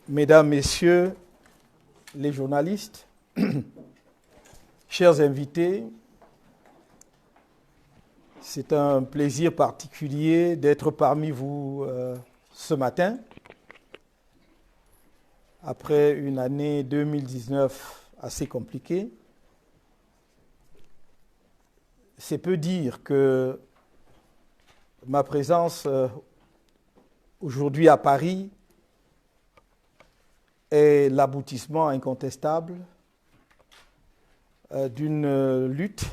Mesdames, Messieurs les journalistes, chers invités, c'est un plaisir particulier d'être parmi vous ce matin, après une année 2019 assez compliquée. C'est peu dire que ma présence aujourd'hui à Paris est l'aboutissement incontestable d'une lutte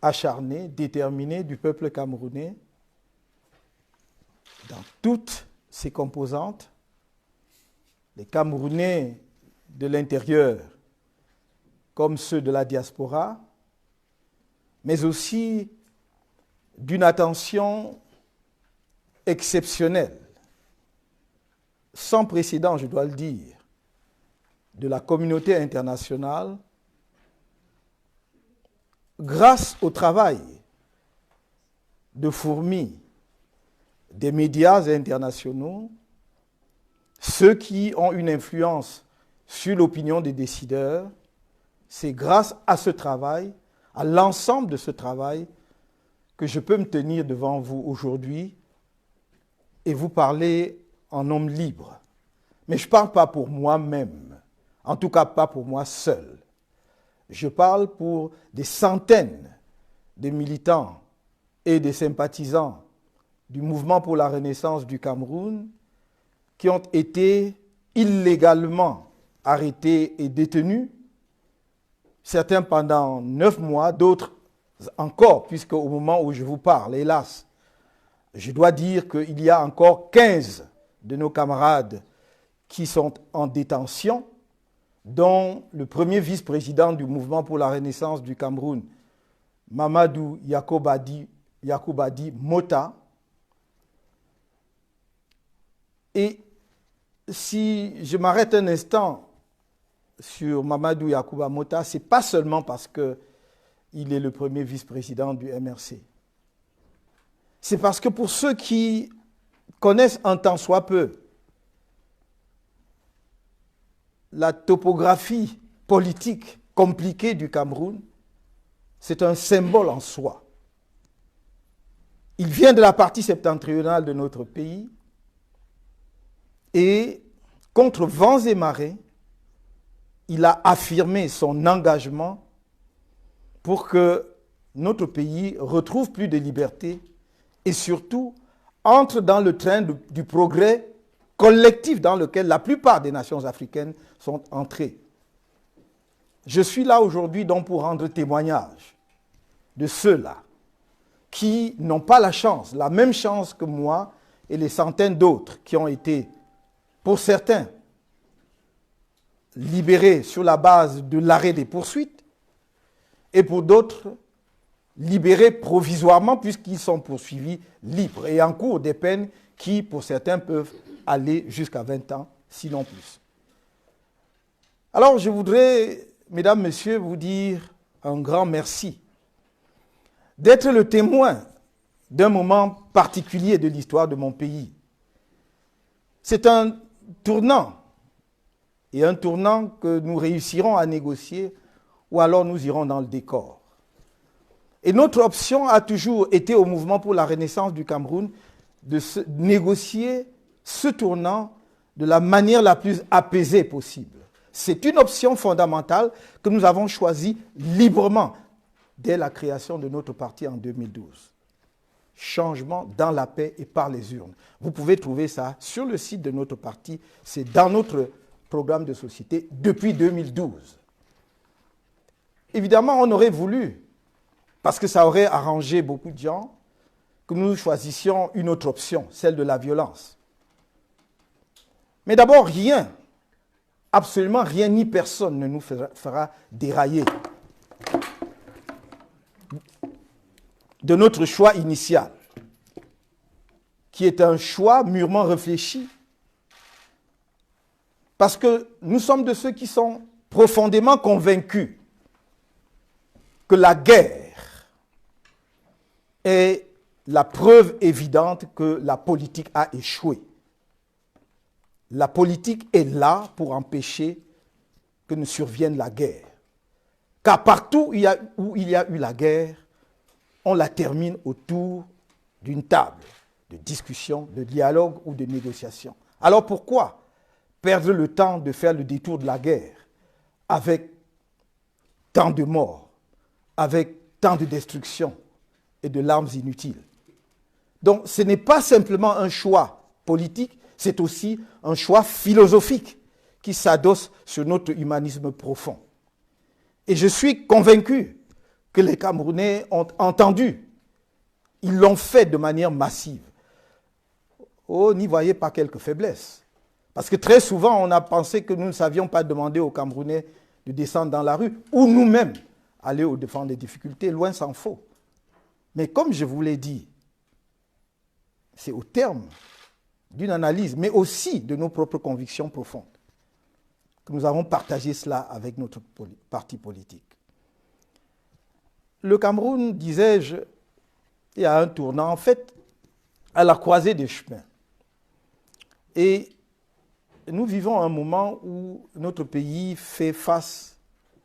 acharnée, déterminée du peuple camerounais dans toutes ses composantes, les Camerounais de l'intérieur comme ceux de la diaspora, mais aussi d'une attention exceptionnelle, sans précédent, je dois le dire, de la communauté internationale, grâce au travail de fourmi des médias internationaux, ceux qui ont une influence sur l'opinion des décideurs. C'est grâce à ce travail, à l'ensemble de ce travail, que je peux me tenir devant vous aujourd'hui et vous parler en homme libre. Mais je ne parle pas pour moi-même, en tout cas pas pour moi seul. Je parle pour des centaines de militants et de sympathisants du mouvement pour la renaissance du Cameroun qui ont été illégalement arrêtés et détenus, certains pendant 9 mois, d'autres encore, puisque au moment où je vous parle, hélas, je dois dire qu'il y a encore 15 de nos camarades qui sont en détention, dont le premier vice-président du mouvement pour la renaissance du Cameroun, Mamadou Yacoubadi Mota. Et si je m'arrête un instant sur Mamadou Yacouba Mota, ce n'est pas seulement parce qu'il est le premier vice-président du MRC. C'est parce que pour ceux qui connaissent un tant soit peu la topographie politique compliquée du Cameroun, c'est un symbole en soi. Il vient de la partie septentrionale de notre pays et, contre vents et marées, il a affirmé son engagement pour que notre pays retrouve plus de liberté et surtout entre dans le train du progrès collectif dans lequel la plupart des nations africaines sont entrées. Je suis là aujourd'hui donc pour rendre témoignage de ceux-là qui n'ont pas la chance, la même chance que moi et les centaines d'autres qui ont été, pour certains, libérés sur la base de l'arrêt des poursuites et pour d'autres, libérés provisoirement puisqu'ils sont poursuivis libres et encourent des peines qui, pour certains, peuvent aller jusqu'à 20 ans, sinon plus. Alors, je voudrais, mesdames, messieurs, vous dire un grand merci d'être le témoin d'un moment particulier de l'histoire de mon pays. C'est un tournant, et un tournant que nous réussirons à négocier ou alors nous irons dans le décor. Et notre option a toujours été au mouvement pour la renaissance du Cameroun de négocier ce tournant de la manière la plus apaisée possible. C'est une option fondamentale que nous avons choisie librement dès la création de notre parti en 2012. Changement dans la paix et par les urnes. Vous pouvez trouver ça sur le site de notre parti, c'est dans notre programme de société depuis 2012. Évidemment, on aurait voulu, parce que ça aurait arrangé beaucoup de gens, que nous choisissions une autre option, celle de la violence. Mais d'abord, rien, absolument rien ni personne ne nous fera dérailler de notre choix initial, qui est un choix mûrement réfléchi, parce que nous sommes de ceux qui sont profondément convaincus que la guerre est la preuve évidente que la politique a échoué. la politique est là pour empêcher que ne survienne la guerre. Car partout où il y a eu la guerre, on la termine autour d'une table de discussion, de dialogue ou de négociation. Alors pourquoi perdre le temps de faire le détour de la guerre avec tant de morts, avec tant de destruction et de larmes inutiles? Donc ce n'est pas simplement un choix politique, c'est aussi un choix philosophique qui s'adosse sur notre humanisme profond. Et je suis convaincu que les Camerounais ont entendu. Ils l'ont fait de manière massive. Oh, n'y voyez pas quelques faiblesses. Parce que très souvent, on a pensé que nous ne savions pas demander aux Camerounais de descendre dans la rue ou nous-mêmes aller au-devant des difficultés. Loin s'en faut. Mais comme je vous l'ai dit, c'est au terme d'une analyse, mais aussi de nos propres convictions profondes, que nous avons partagé cela avec notre parti politique. Le Cameroun, disais-je, il y a un tournant, en fait, à la croisée des chemins. Et nous vivons un moment où notre pays fait face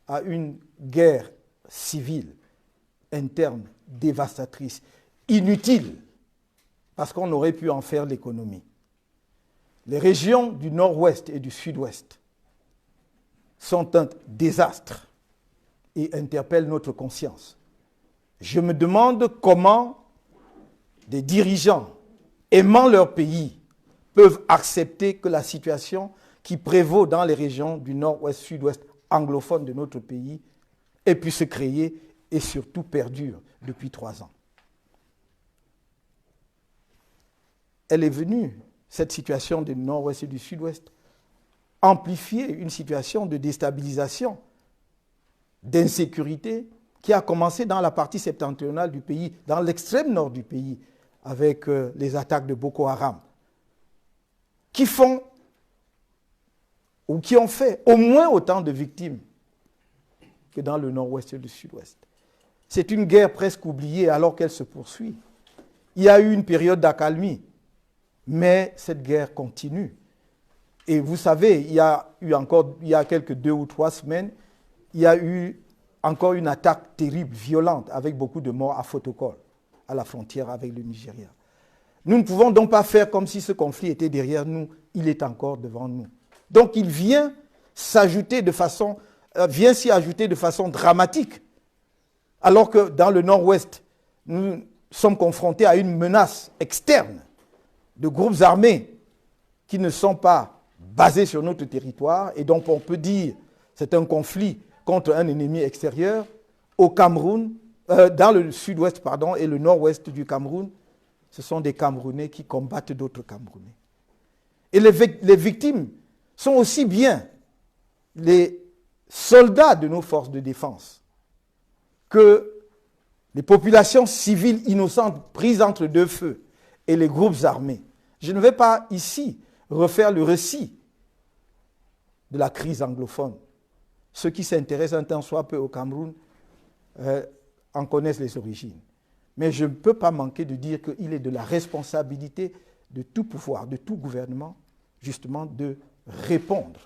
à une guerre civile, interne, dévastatrice, inutile, parce qu'on aurait pu en faire l'économie. Les régions du nord-ouest et du sud-ouest sont un désastre et interpellent notre conscience. Je me demande comment des dirigeants aimant leur pays peuvent accepter que la situation qui prévaut dans les régions du nord-ouest, sud-ouest anglophones de notre pays ait pu se créer et surtout perdure depuis 3 ans. Elle est venue, cette situation du nord-ouest et du sud-ouest, amplifier une situation de déstabilisation, d'insécurité qui a commencé dans la partie septentrionale du pays, dans l'extrême nord du pays, avec les attaques de Boko Haram, qui font ou qui ont fait au moins autant de victimes que dans le nord-ouest et le sud-ouest. C'est une guerre presque oubliée alors qu'elle se poursuit. Il y a eu une période d'accalmie, mais cette guerre continue. Et vous savez, il y a quelques 2 ou 3 semaines, il y a eu encore une attaque terrible, violente, avec beaucoup de morts à Fotokol, à la frontière avec le Nigeria. Nous ne pouvons donc pas faire comme si ce conflit était derrière nous, il est encore devant nous. Donc il vient s'y ajouter de façon dramatique, alors que dans le nord-ouest, nous sommes confrontés à une menace externe de groupes armés qui ne sont pas basés sur notre territoire, et donc on peut dire que c'est un conflit contre un ennemi extérieur. Au Cameroun, dans le sud-ouest et le nord-ouest du Cameroun, ce sont des Camerounais qui combattent d'autres Camerounais. Et les victimes sont aussi bien les soldats de nos forces de défense que les populations civiles innocentes prises entre 2 feux et les groupes armés. Je ne vais pas ici refaire le récit de la crise anglophone. Ceux qui s'intéressent un temps soit peu au Cameroun en connaissent les origines. Mais je ne peux pas manquer de dire qu'il est de la responsabilité de tout pouvoir, de tout gouvernement, justement, de répondre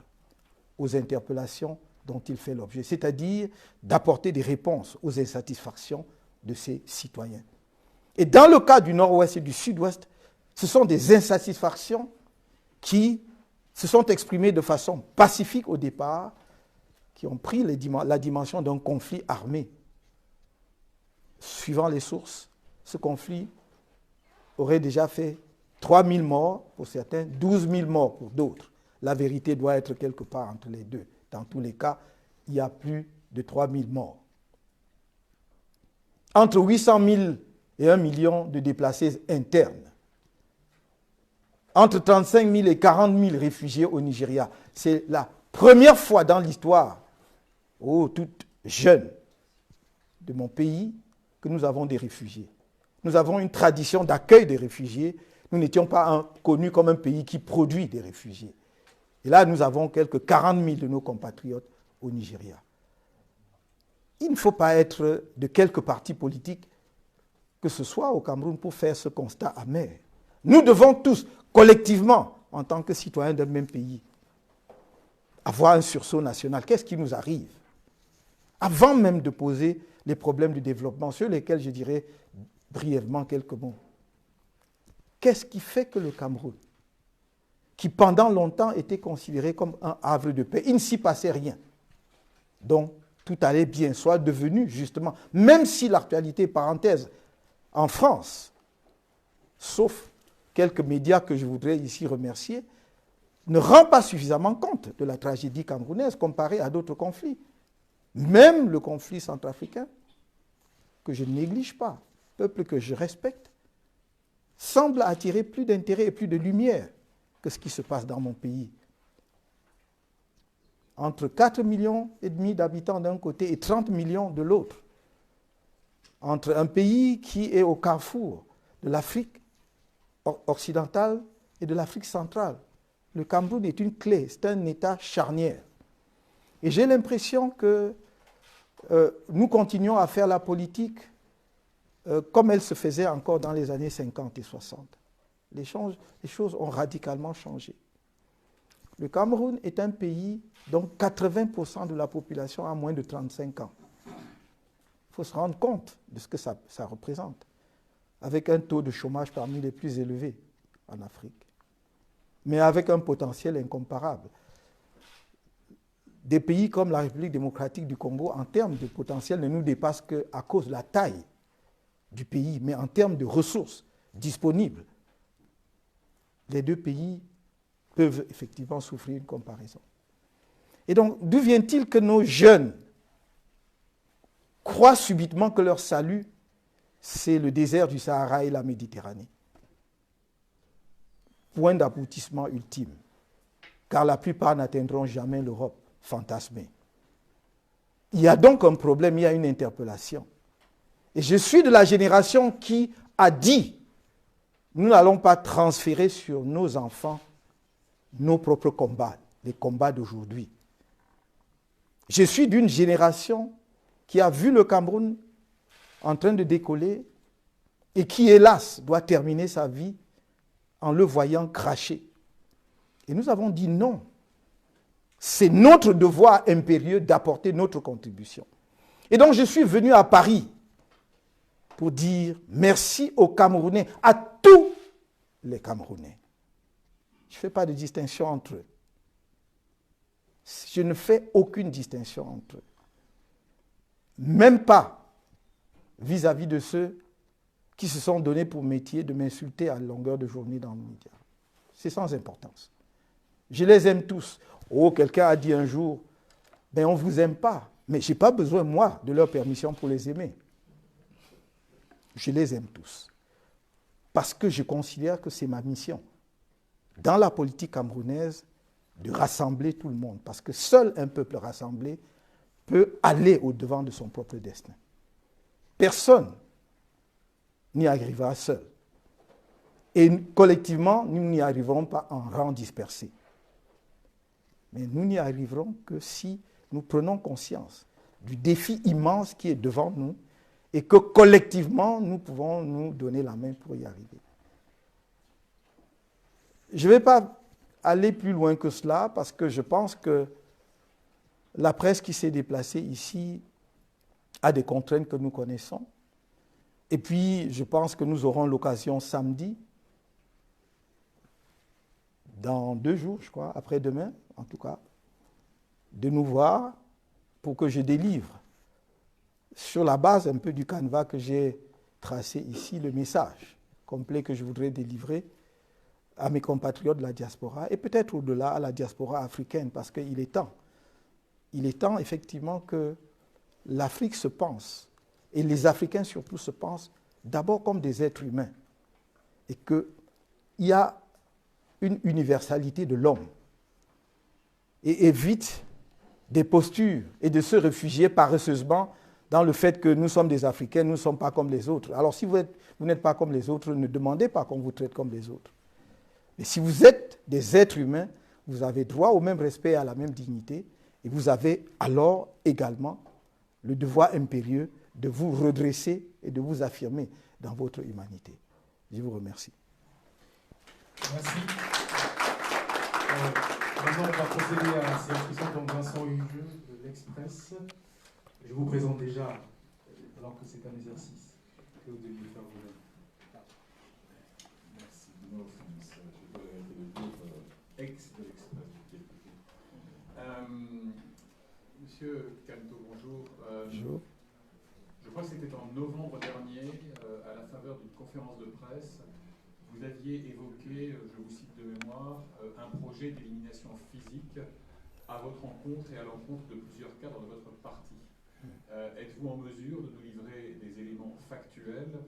aux interpellations dont il fait l'objet, c'est-à-dire d'apporter des réponses aux insatisfactions de ses citoyens. Et dans le cas du nord-ouest et du sud-ouest, ce sont des insatisfactions qui se sont exprimées de façon pacifique au départ, qui ont pris la dimension d'un conflit armé. Suivant les sources, ce conflit aurait déjà fait 3 000 morts pour certains, 12 000 morts pour d'autres. La vérité doit être quelque part entre les deux. Dans tous les cas, il y a plus de 3 000 morts. Entre 800 000 et 1 million de déplacés internes. Entre 35 000 et 40 000 réfugiés au Nigeria. C'est la première fois dans l'histoire, toute jeune, de mon pays, que nous avons des réfugiés. Nous avons une tradition d'accueil des réfugiés. Nous n'étions pas connus comme un pays qui produit des réfugiés. Et là, nous avons quelques 40 000 de nos compatriotes au Nigeria. Il ne faut pas être de quelque parti politique que ce soit au Cameroun pour faire ce constat amer. Nous devons tous, collectivement, en tant que citoyens d'un même pays, avoir un sursaut national. Qu'est-ce qui nous arrive? Avant même de poser les problèmes du développement, sur lesquels je dirais brièvement quelques mots. Qu'est-ce qui fait que le Cameroun, qui pendant longtemps était considéré comme un havre de paix, il ne s'y passait rien, donc tout allait bien, soit devenu justement, même si l'actualité, parenthèse, en France, sauf quelques médias que je voudrais ici remercier, ne rend pas suffisamment compte de la tragédie camerounaise comparée à d'autres conflits. Même le conflit centrafricain, que je ne néglige pas, peuple que je respecte, semble attirer plus d'intérêt et plus de lumière que ce qui se passe dans mon pays. Entre 4,5 millions d'habitants d'un côté et 30 millions de l'autre. Entre un pays qui est au carrefour de l'Afrique occidentale et de l'Afrique centrale. Le Cameroun est une clé, c'est un État charnière. Et j'ai l'impression que nous continuons à faire la politique comme elle se faisait encore dans les années 50 et 60. Les choses ont radicalement changé. Le Cameroun est un pays dont 80% de la population a moins de 35 ans. Il faut se rendre compte de ce que ça représente, avec un taux de chômage parmi les plus élevés en Afrique, mais avec un potentiel incomparable. Des pays comme la République démocratique du Congo, en termes de potentiel, ne nous dépassent qu'à cause de la taille du pays, mais en termes de ressources disponibles, les deux pays peuvent effectivement souffrir une comparaison. Et donc, d'où vient-il que nos jeunes croient subitement que leur salut, c'est le désert du Sahara et la Méditerranée? Point d'aboutissement ultime, car la plupart n'atteindront jamais l'Europe fantasmée. Il y a donc un problème, il y a une interpellation. Et je suis de la génération qui a dit, nous n'allons pas transférer sur nos enfants nos propres combats, les combats d'aujourd'hui. Je suis d'une génération qui a vu le Cameroun en train de décoller et qui, hélas, doit terminer sa vie en le voyant cracher. Et nous avons dit non. C'est notre devoir impérieux d'apporter notre contribution. Et donc je suis venu à Paris pour dire merci aux Camerounais, à tous les Camerounais. Je ne fais pas de distinction entre eux. Je ne fais aucune distinction entre eux. Même pas vis-à-vis de ceux qui se sont donnés pour métier de m'insulter à longueur de journée dans le média. C'est sans importance. Je les aime tous. Oh, quelqu'un a dit un jour, ben on ne vous aime pas. Mais je n'ai pas besoin, moi, de leur permission pour les aimer. Je les aime tous. Parce que je considère que c'est ma mission, dans la politique camerounaise, de rassembler tout le monde. Parce que seul un peuple rassemblé peut aller au-devant de son propre destin. Personne n'y arrivera seul. Et collectivement, nous n'y arriverons pas en rang dispersé. Mais nous n'y arriverons que si nous prenons conscience du défi immense qui est devant nous et que collectivement, nous pouvons nous donner la main pour y arriver. Je ne vais pas aller plus loin que cela parce que je pense que la presse qui s'est déplacée ici a des contraintes que nous connaissons. Et puis, je pense que nous aurons l'occasion samedi, dans 2 jours, je crois, après-demain, en tout cas, de nous voir pour que je délivre, sur la base un peu du canevas que j'ai tracé ici, le message complet que je voudrais délivrer à mes compatriotes de la diaspora et peut-être au-delà à la diaspora africaine, parce qu'il est temps. Il est temps effectivement que l'Afrique se pense, et les Africains surtout se pensent d'abord comme des êtres humains, et qu'il y a une universalité de l'homme, et évite des postures et de se réfugier paresseusement dans le fait que nous sommes des Africains, nous ne sommes pas comme les autres. Alors si vous n'êtes pas comme les autres, ne demandez pas qu'on vous traite comme les autres. Mais si vous êtes des êtres humains, vous avez droit au même respect et à la même dignité, et vous avez alors également le devoir impérieux de vous redresser et de vous affirmer dans votre humanité. Je vous remercie. Merci. Maintenant, on va procéder à la séance qui sont donc Vincent Hugeux de l'Express. Je vous présente déjà, alors que c'est un exercice que vous deviez faire vous-même. Merci. No offense. Je dois arrêter de dire ex de l'Express depuis quelques jours. Monsieur Canto, bonjour. Bonjour. Je crois que c'était en novembre dernier, à la faveur d'une conférence de presse, vous aviez évoqué, je vous cite de mémoire, un projet d'élimination physique à votre encontre et à l'encontre de plusieurs cadres de votre parti. Êtes-vous en mesure de nous livrer des éléments factuels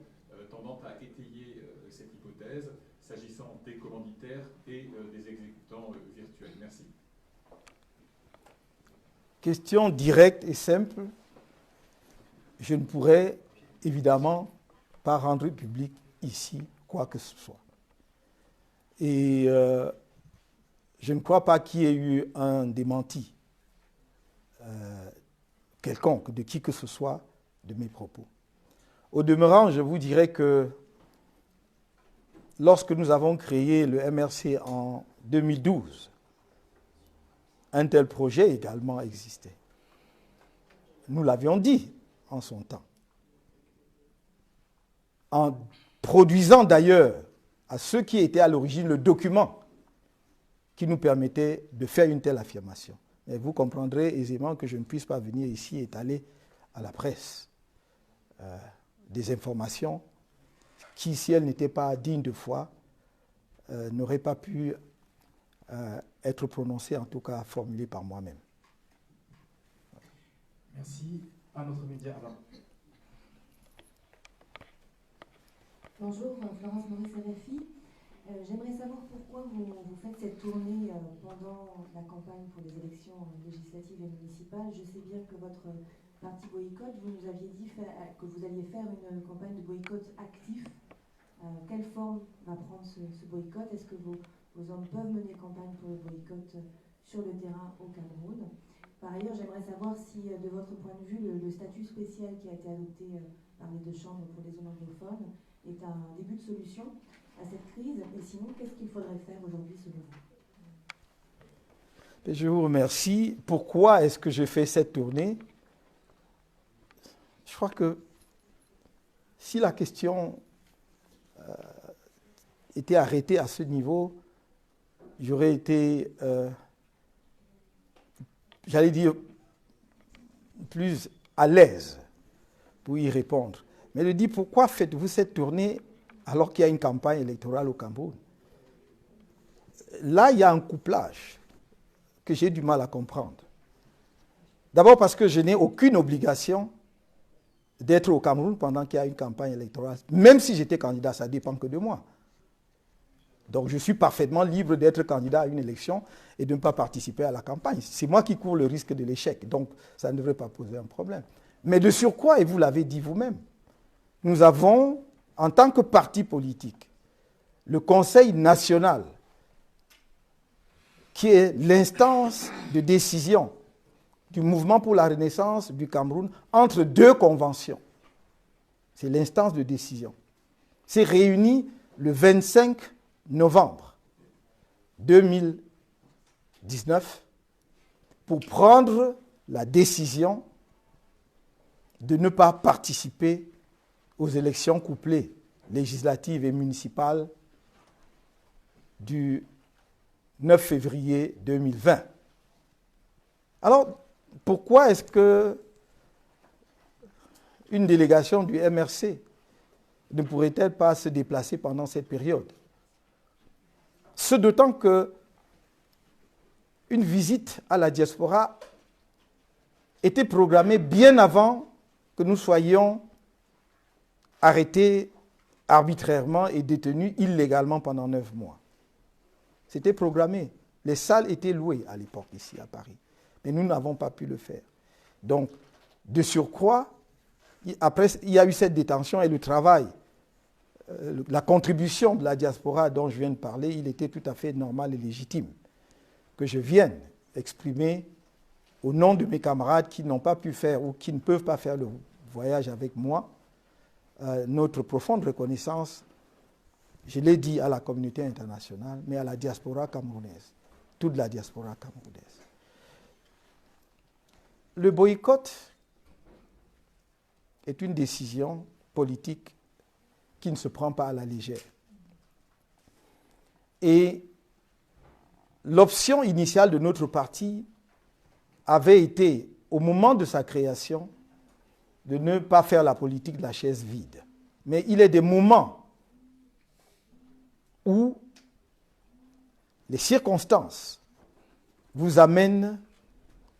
tendant à étayer cette hypothèse, s'agissant des commanditaires et des exécutants virtuels? Merci. Question directe et simple. Je ne pourrais évidemment pas rendre public ici quoi que ce soit. Et je ne crois pas qu'il y ait eu un démenti quelconque de qui que ce soit de mes propos. Au demeurant, je vous dirais que lorsque nous avons créé le MRC en 2012, un tel projet également existait. Nous l'avions dit en son temps. En produisant d'ailleurs à ceux qui étaient à l'origine le document qui nous permettait de faire une telle affirmation. Mais vous comprendrez aisément que je ne puisse pas venir ici étaler à la presse des informations qui, si elles n'étaient pas dignes de foi, n'auraient pas pu être prononcées, en tout cas formulées par moi-même. Merci. À notre média, Adam. Bonjour, Florence Maurice RFI. J'aimerais savoir pourquoi vous faites cette tournée pendant la campagne pour les élections législatives et municipales. Je sais bien que votre parti boycott, vous nous aviez dit que vous alliez faire une campagne de boycott actif. Quelle forme va prendre ce boycott? Est-ce que vos hommes peuvent mener campagne pour le boycott sur le terrain au Cameroun? Par ailleurs, j'aimerais savoir si, de votre point de vue, le statut spécial qui a été adopté par les deux chambres pour les zones anglophones est un début de solution à cette crise. Et sinon, qu'est-ce qu'il faudrait faire aujourd'hui selon vous? Je vous remercie. Pourquoi est-ce que je fais cette tournée? Je crois que si la question était arrêtée à ce niveau, j'aurais été, j'allais dire, plus à l'aise pour y répondre. Mais je dis, pourquoi faites-vous cette tournée alors qu'il y a une campagne électorale au Cameroun? Là, il y a un couplage que j'ai du mal à comprendre. D'abord parce que je n'ai aucune obligation d'être au Cameroun pendant qu'il y a une campagne électorale. Même si j'étais candidat, ça ne dépend que de moi. Donc je suis parfaitement libre d'être candidat à une élection et de ne pas participer à la campagne. C'est moi qui cours le risque de l'échec. Donc ça ne devrait pas poser un problème. Mais de surcroît, et vous l'avez dit vous-même, nous avons, en tant que parti politique, le Conseil national, qui est l'instance de décision du mouvement pour la renaissance du Cameroun entre deux conventions. C'est l'instance de décision. C'est réuni le 25 novembre 2019 pour prendre la décision de ne pas participer aux élections couplées législatives et municipales du 9 février 2020. Alors, pourquoi est-ce que une délégation du MRC ne pourrait-elle pas se déplacer pendant cette période? Ce d'autant que une visite à la diaspora était programmée bien avant que nous soyons arrêtés arbitrairement et détenus illégalement pendant 9 mois. C'était programmé. Les salles étaient louées à l'époque ici à Paris. Mais nous n'avons pas pu le faire. Donc, de surcroît, après, il y a eu cette détention et le travail, la contribution de la diaspora dont je viens de parler, il était tout à fait normal et légitime que je vienne exprimer au nom de mes camarades qui n'ont pas pu faire ou qui ne peuvent pas faire le voyage avec moi, notre profonde reconnaissance, je l'ai dit à la communauté internationale, mais à la diaspora camerounaise. toute la diaspora camerounaise. Le boycott est une décision politique qui ne se prend pas à la légère. Et l'option initiale de notre parti avait été, au moment de sa création, de ne pas faire la politique de la chaise vide. Mais il est des moments où les circonstances vous amènent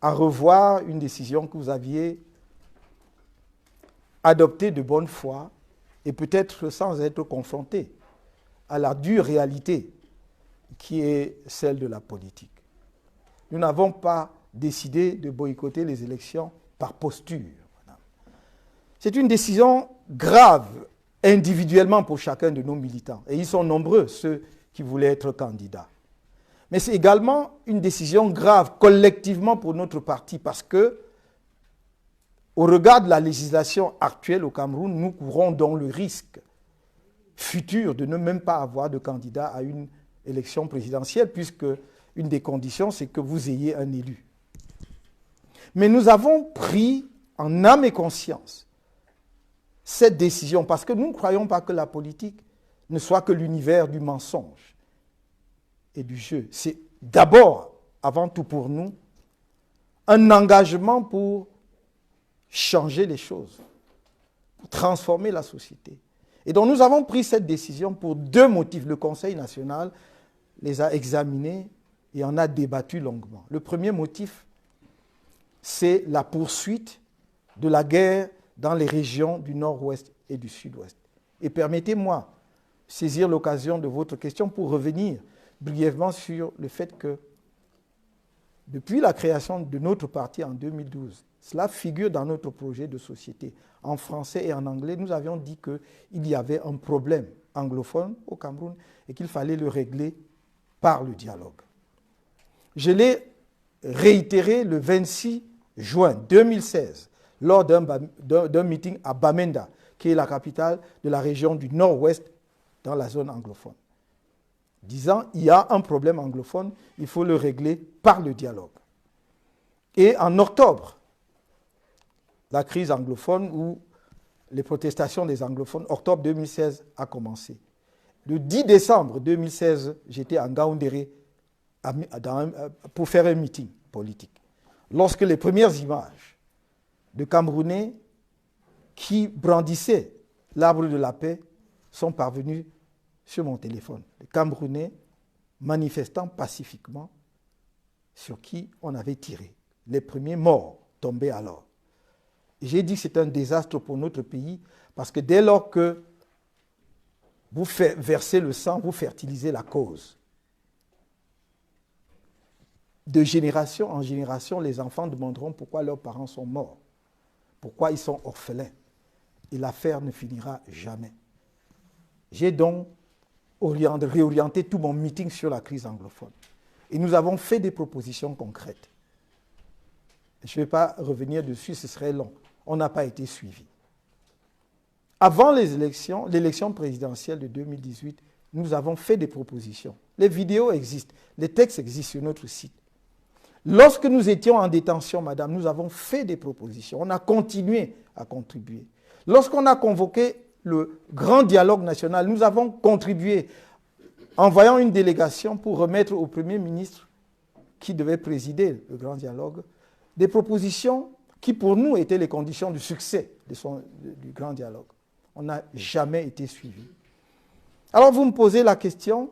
à revoir une décision que vous aviez adoptée de bonne foi et peut-être sans être confronté à la dure réalité qui est celle de la politique. Nous n'avons pas décidé de boycotter les élections par posture. C'est une décision grave individuellement pour chacun de nos militants. Et ils sont nombreux, ceux qui voulaient être candidats. Mais c'est également une décision grave collectivement pour notre parti parce que, au regard de la législation actuelle au Cameroun, nous courons donc le risque futur de ne même pas avoir de candidat à une élection présidentielle puisque une des conditions, c'est que vous ayez un élu. Mais nous avons pris en âme et conscience cette décision parce que nous ne croyons pas que la politique ne soit que l'univers du mensonge et du jeu. C'est d'abord, avant tout pour nous, un engagement pour changer les choses, pour transformer la société. Et donc nous avons pris cette décision pour deux motifs. Le Conseil national les a examinés et en a débattu longuement. Le premier motif, c'est la poursuite de la guerre dans les régions du nord-ouest et du sud-ouest. Et permettez-moi de saisir l'occasion de votre question pour revenir brièvement sur le fait que depuis la création de notre parti en 2012, cela figure dans notre projet de société. En français et en anglais, nous avions dit qu'il y avait un problème anglophone au Cameroun et qu'il fallait le régler par le dialogue. Je l'ai réitéré le 26 juin 2016 lors d'un meeting à Bamenda, qui est la capitale de la région du nord-ouest dans la zone anglophone, disant il y a un problème anglophone, il faut le régler par le dialogue. Et en octobre, la crise anglophone ou les protestations des anglophones, octobre 2016 a commencé. Le 10 décembre 2016, j'étais à Ngaoundéré pour faire un meeting politique. Lorsque les premières images de Camerounais qui brandissaient l'arbre de la paix sont parvenues sur mon téléphone. Les Camerounais manifestant pacifiquement sur qui on avait tiré. Les premiers morts tombaient alors. J'ai dit que c'est un désastre pour notre pays parce que dès lors que vous versez le sang, vous fertilisez la cause. De génération en génération, les enfants demanderont pourquoi leurs parents sont morts, pourquoi ils sont orphelins. Et l'affaire ne finira jamais. J'ai donc réorienté tout mon meeting sur la crise anglophone. Et nous avons fait des propositions concrètes. Je ne vais pas revenir dessus, ce serait long. On n'a pas été suivi. Avant l'élection présidentielle de 2018, nous avons fait des propositions. Les vidéos existent, les textes existent sur notre site. Lorsque nous étions en détention, madame, nous avons fait des propositions. On a continué à contribuer. Lorsqu'on a convoqué le grand dialogue national, nous avons contribué en envoyant une délégation pour remettre au Premier ministre qui devait présider le grand dialogue des propositions qui pour nous étaient les conditions du succès du grand dialogue. On n'a jamais été suivi. Alors vous me posez la question,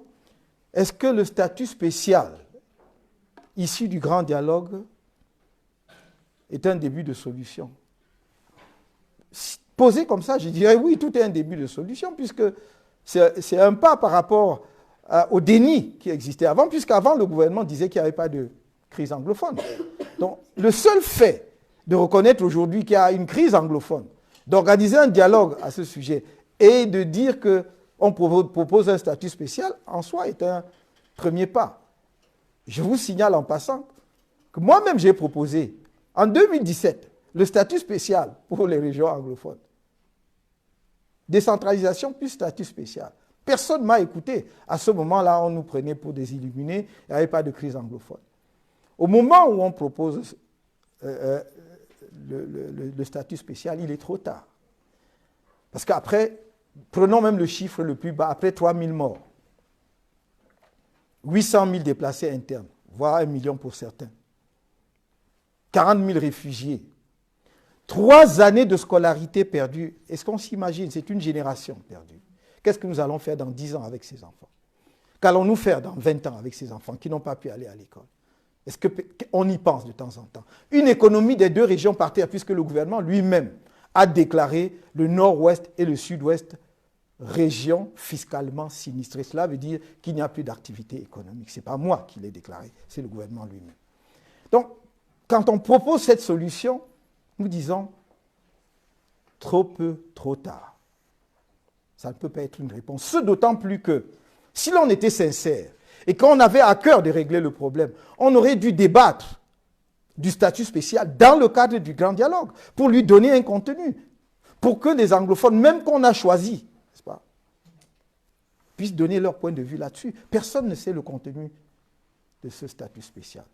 est-ce que le statut spécial issu du grand dialogue est un début de solution? Posé comme ça, je dirais oui, tout est un début de solution, puisque c'est un pas par rapport au déni qui existait avant, puisqu'avant le gouvernement disait qu'il n'y avait pas de crise anglophone. Donc le seul fait de reconnaître aujourd'hui qu'il y a une crise anglophone, d'organiser un dialogue à ce sujet et de dire qu'on propose un statut spécial, en soi est un premier pas. Je vous signale en passant que moi-même j'ai proposé en 2017 le statut spécial pour les régions anglophones. Décentralisation plus statut spécial. Personne ne m'a écouté. À ce moment-là, on nous prenait pour des illuminés. Il n'y avait pas de crise anglophone. Au moment où on propose le statut spécial, il est trop tard. Parce qu'après, prenons même le chiffre le plus bas, après 3 000 morts, 800 000 déplacés internes, voire 1 million pour certains, 40 000 réfugiés, 3 années de scolarité perdues. Est-ce qu'on s'imagine? C'est une génération perdue. Qu'est-ce que nous allons faire dans 10 ans avec ces enfants? Qu'allons-nous faire dans 20 ans avec ces enfants qui n'ont pas pu aller à l'école? Est-ce qu'on y pense de temps en temps? Une économie des 2 régions par terre, puisque le gouvernement lui-même a déclaré le nord-ouest et le sud-ouest régions fiscalement sinistrées. Cela veut dire qu'il n'y a plus d'activité économique. Ce n'est pas moi qui l'ai déclaré, c'est le gouvernement lui-même. Donc, quand on propose cette solution, nous disons trop peu, trop tard. Ça ne peut pas être une réponse. Ce d'autant plus que, si l'on était sincère et qu'on avait à cœur de régler le problème, on aurait dû débattre du statut spécial dans le cadre du grand dialogue pour lui donner un contenu, pour que les anglophones, même qu'on a choisis, n'est-ce pas, puissent donner leur point de vue là-dessus. Personne ne sait le contenu de ce statut spécial.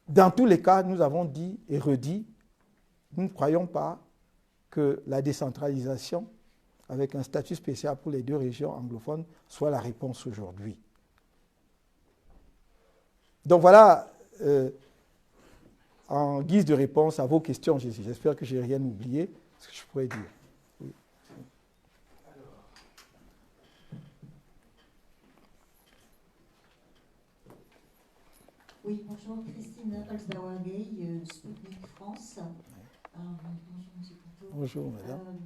Dans tous les cas, nous avons dit et redit, nous ne croyons pas que la décentralisation avec un statut spécial pour les 2 régions anglophones soit la réponse aujourd'hui. Donc voilà, en guise de réponse à vos questions, j'espère que je n'ai rien oublié, ce que je pourrais dire. Oui. Oui, bonjour, Christine Holzbauer-Gay, Sputnik France. Bonjour, monsieur Couteau. Bonjour, madame.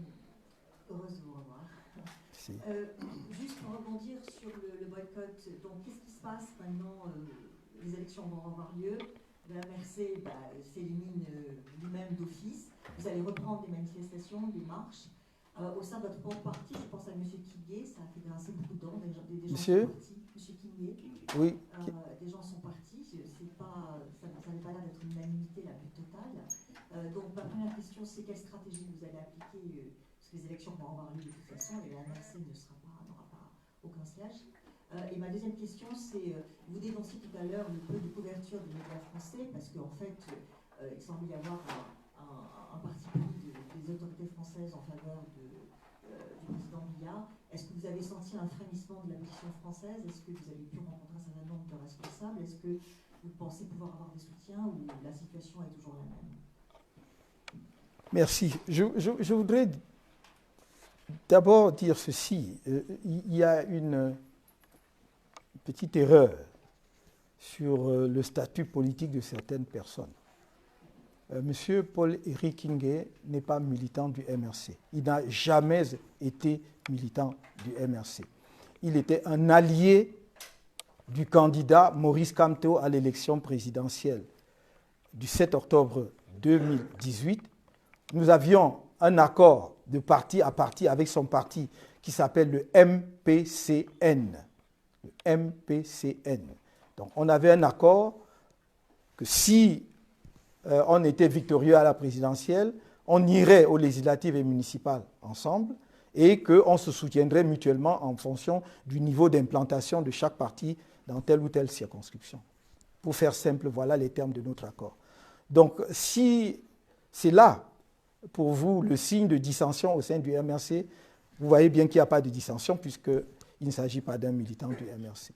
Heureuse de vous revoir. Merci. Juste pour rebondir sur le boycott, donc qu'est-ce qui se passe maintenant? Les élections vont avoir lieu. La MRC s'élimine lui-même d'office. Vous allez reprendre les manifestations, les marches. Au sein de votre propre parti, je pense à M. Kigué, ça a fait grincer beaucoup de dents. Des gens Monsieur sont partis. M. Kigué. Oui. Des gens sont partis. Ça n'avait pas l'air d'être une unanimité la plus totale. Donc ma première question, c'est quelle stratégie vous allez appliquer parce que les élections vont avoir lieu de toute façon et la MRC n'aura pas aucun siège. Et ma deuxième question, c'est, vous dénonciez tout à l'heure le peu de couverture des médias français, parce qu'en fait, il semble y avoir un parti pris des autorités françaises en faveur du président Biya. Est-ce que vous avez senti un frémissement de la position française? Est-ce que vous avez pu rencontrer un certain nombre de responsables? Est-ce que vous pensez pouvoir avoir des soutiens ou la situation est toujours la même? Merci. Je voudrais d'abord dire ceci. Il y a une petite erreur sur le statut politique de certaines personnes. Monsieur Paul-Éric Kigué n'est pas militant du MRC. Il n'a jamais été militant du MRC. Il était un allié du candidat Maurice Kamto à l'élection présidentielle du 7 octobre 2018. Nous avions un accord de parti à parti avec son parti qui s'appelle le MPCN. Le MPCN. Donc on avait un accord que si on était victorieux à la présidentielle, on irait aux législatives et municipales ensemble et qu'on se soutiendrait mutuellement en fonction du niveau d'implantation de chaque parti dans telle ou telle circonscription. Pour faire simple, voilà les termes de notre accord. Donc si c'est là, pour vous, le signe de dissension au sein du MRC, vous voyez bien qu'il n'y a pas de dissension puisqu'il ne s'agit pas d'un militant du MRC.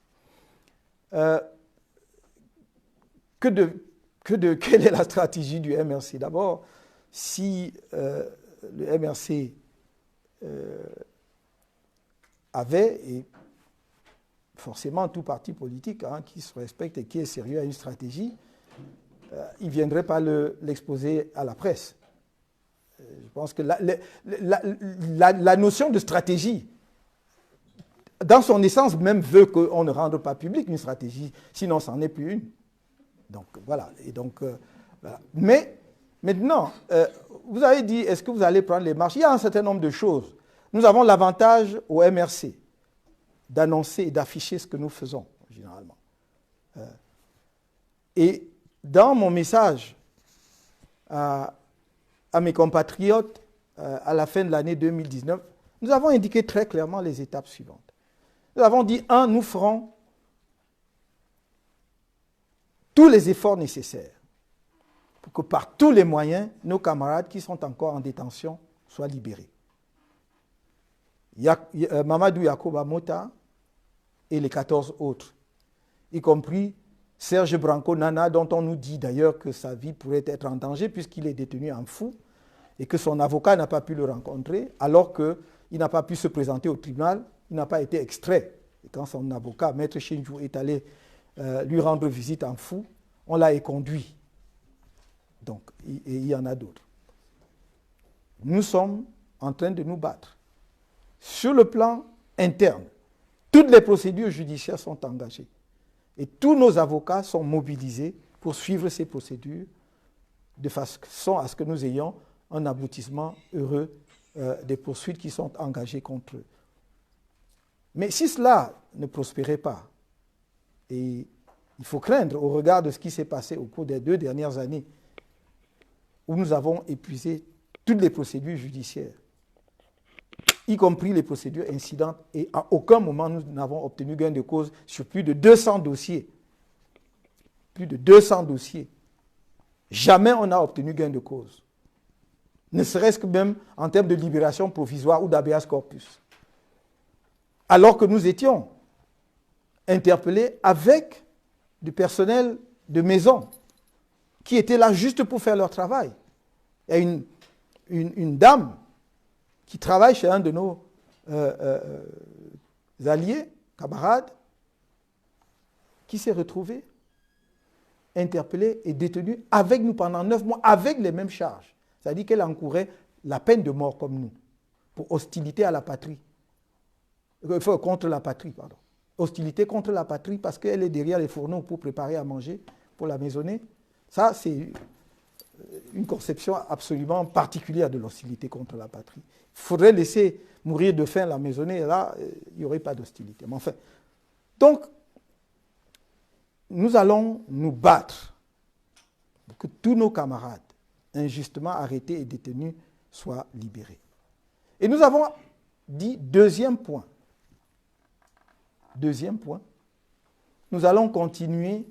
Quelle est la stratégie du MRC? D'abord, si le MRC avait, et forcément tout parti politique qui se respecte et qui est sérieux a une stratégie, il ne viendrait pas l'exposer à la presse. Je pense que la notion de stratégie, dans son essence même, veut qu'on ne rende pas public une stratégie, sinon ça n'en est plus une. Donc voilà. Et donc, voilà. Mais maintenant, vous avez dit, est-ce que vous allez prendre les marches? Il y a un certain nombre de choses. Nous avons l'avantage au MRC d'annoncer et d'afficher ce que nous faisons, généralement. Et dans mon message à mes compatriotes à la fin de l'année 2019, nous avons indiqué très clairement les étapes suivantes. Nous avons dit, nous ferons tous les efforts nécessaires pour que par tous les moyens, nos camarades qui sont encore en détention soient libérés. Mamadou Yacoba Mota et les 14 autres, y compris Serge Branco Nana, dont on nous dit d'ailleurs que sa vie pourrait être en danger puisqu'il est détenu en fou et que son avocat n'a pas pu le rencontrer alors qu'il n'a pas pu se présenter au tribunal, il n'a pas été extrait. Et quand son avocat, Maître Shinju, est allé lui rendre visite en fou, on l'a éconduit. Donc, et il y en a d'autres. Nous sommes en train de nous battre. Sur le plan interne, toutes les procédures judiciaires sont engagées. Et tous nos avocats sont mobilisés pour suivre ces procédures de façon à ce que nous ayons un aboutissement heureux des poursuites qui sont engagées contre eux. Mais si cela ne prospérait pas, et il faut craindre au regard de ce qui s'est passé au cours des 2 dernières années, où nous avons épuisé toutes les procédures judiciaires, y compris les procédures incidentes, et à aucun moment nous n'avons obtenu gain de cause sur plus de 200 dossiers. Plus de 200 dossiers. Jamais on n'a obtenu gain de cause. Ne serait-ce que même en termes de libération provisoire ou d'habeas corpus. Alors que nous étions interpellés avec du personnel de maison qui était là juste pour faire leur travail. Il y a une dame qui travaille chez un de nos alliés, camarades, qui s'est retrouvée interpellée et détenue avec nous pendant 9 mois, avec les mêmes charges. C'est-à-dire qu'elle encourait la peine de mort comme nous, pour hostilité à la patrie. Contre la patrie, pardon. Hostilité contre la patrie parce qu'elle est derrière les fourneaux pour préparer à manger pour la maisonnée. Ça, c'est une conception absolument particulière de l'hostilité contre la patrie. Il faudrait laisser mourir de faim la maisonnée, et là, il n'y aurait pas d'hostilité. Mais enfin, donc, nous allons nous battre pour que tous nos camarades injustement arrêtés et détenus soient libérés. Et nous avons dit, deuxième point, nous allons continuer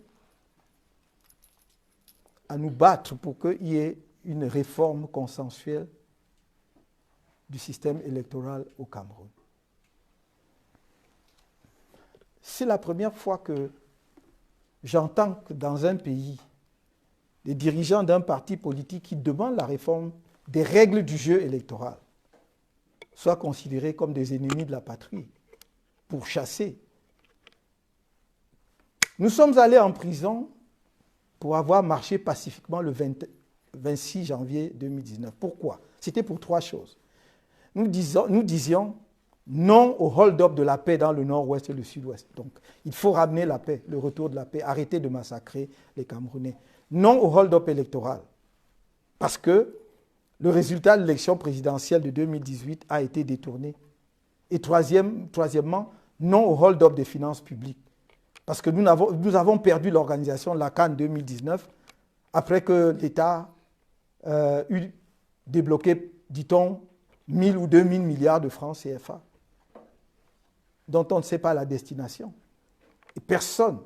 à nous battre pour qu'il y ait une réforme consensuelle du système électoral au Cameroun. C'est la première fois que j'entends que dans un pays, les dirigeants d'un parti politique qui demandent la réforme des règles du jeu électoral soient considérés comme des ennemis de la patrie, pourchassés. Nous sommes allés en prison pour avoir marché pacifiquement le 26 janvier 2019. Pourquoi? C'était pour 3 choses. Nous disions non au hold-up de la paix dans le nord-ouest et le sud-ouest. Donc, il faut ramener la paix, le retour de la paix, arrêter de massacrer les Camerounais. Non au hold-up électoral, parce que le résultat de l'élection présidentielle de 2018 a été détourné. Et troisièmement, non au hold-up des finances publiques, parce que nous avons perdu l'organisation de la CAN 2019 après que l'État eut débloqué, dit-on, 1000 ou 2000 milliards de francs CFA, dont on ne sait pas la destination. Et personne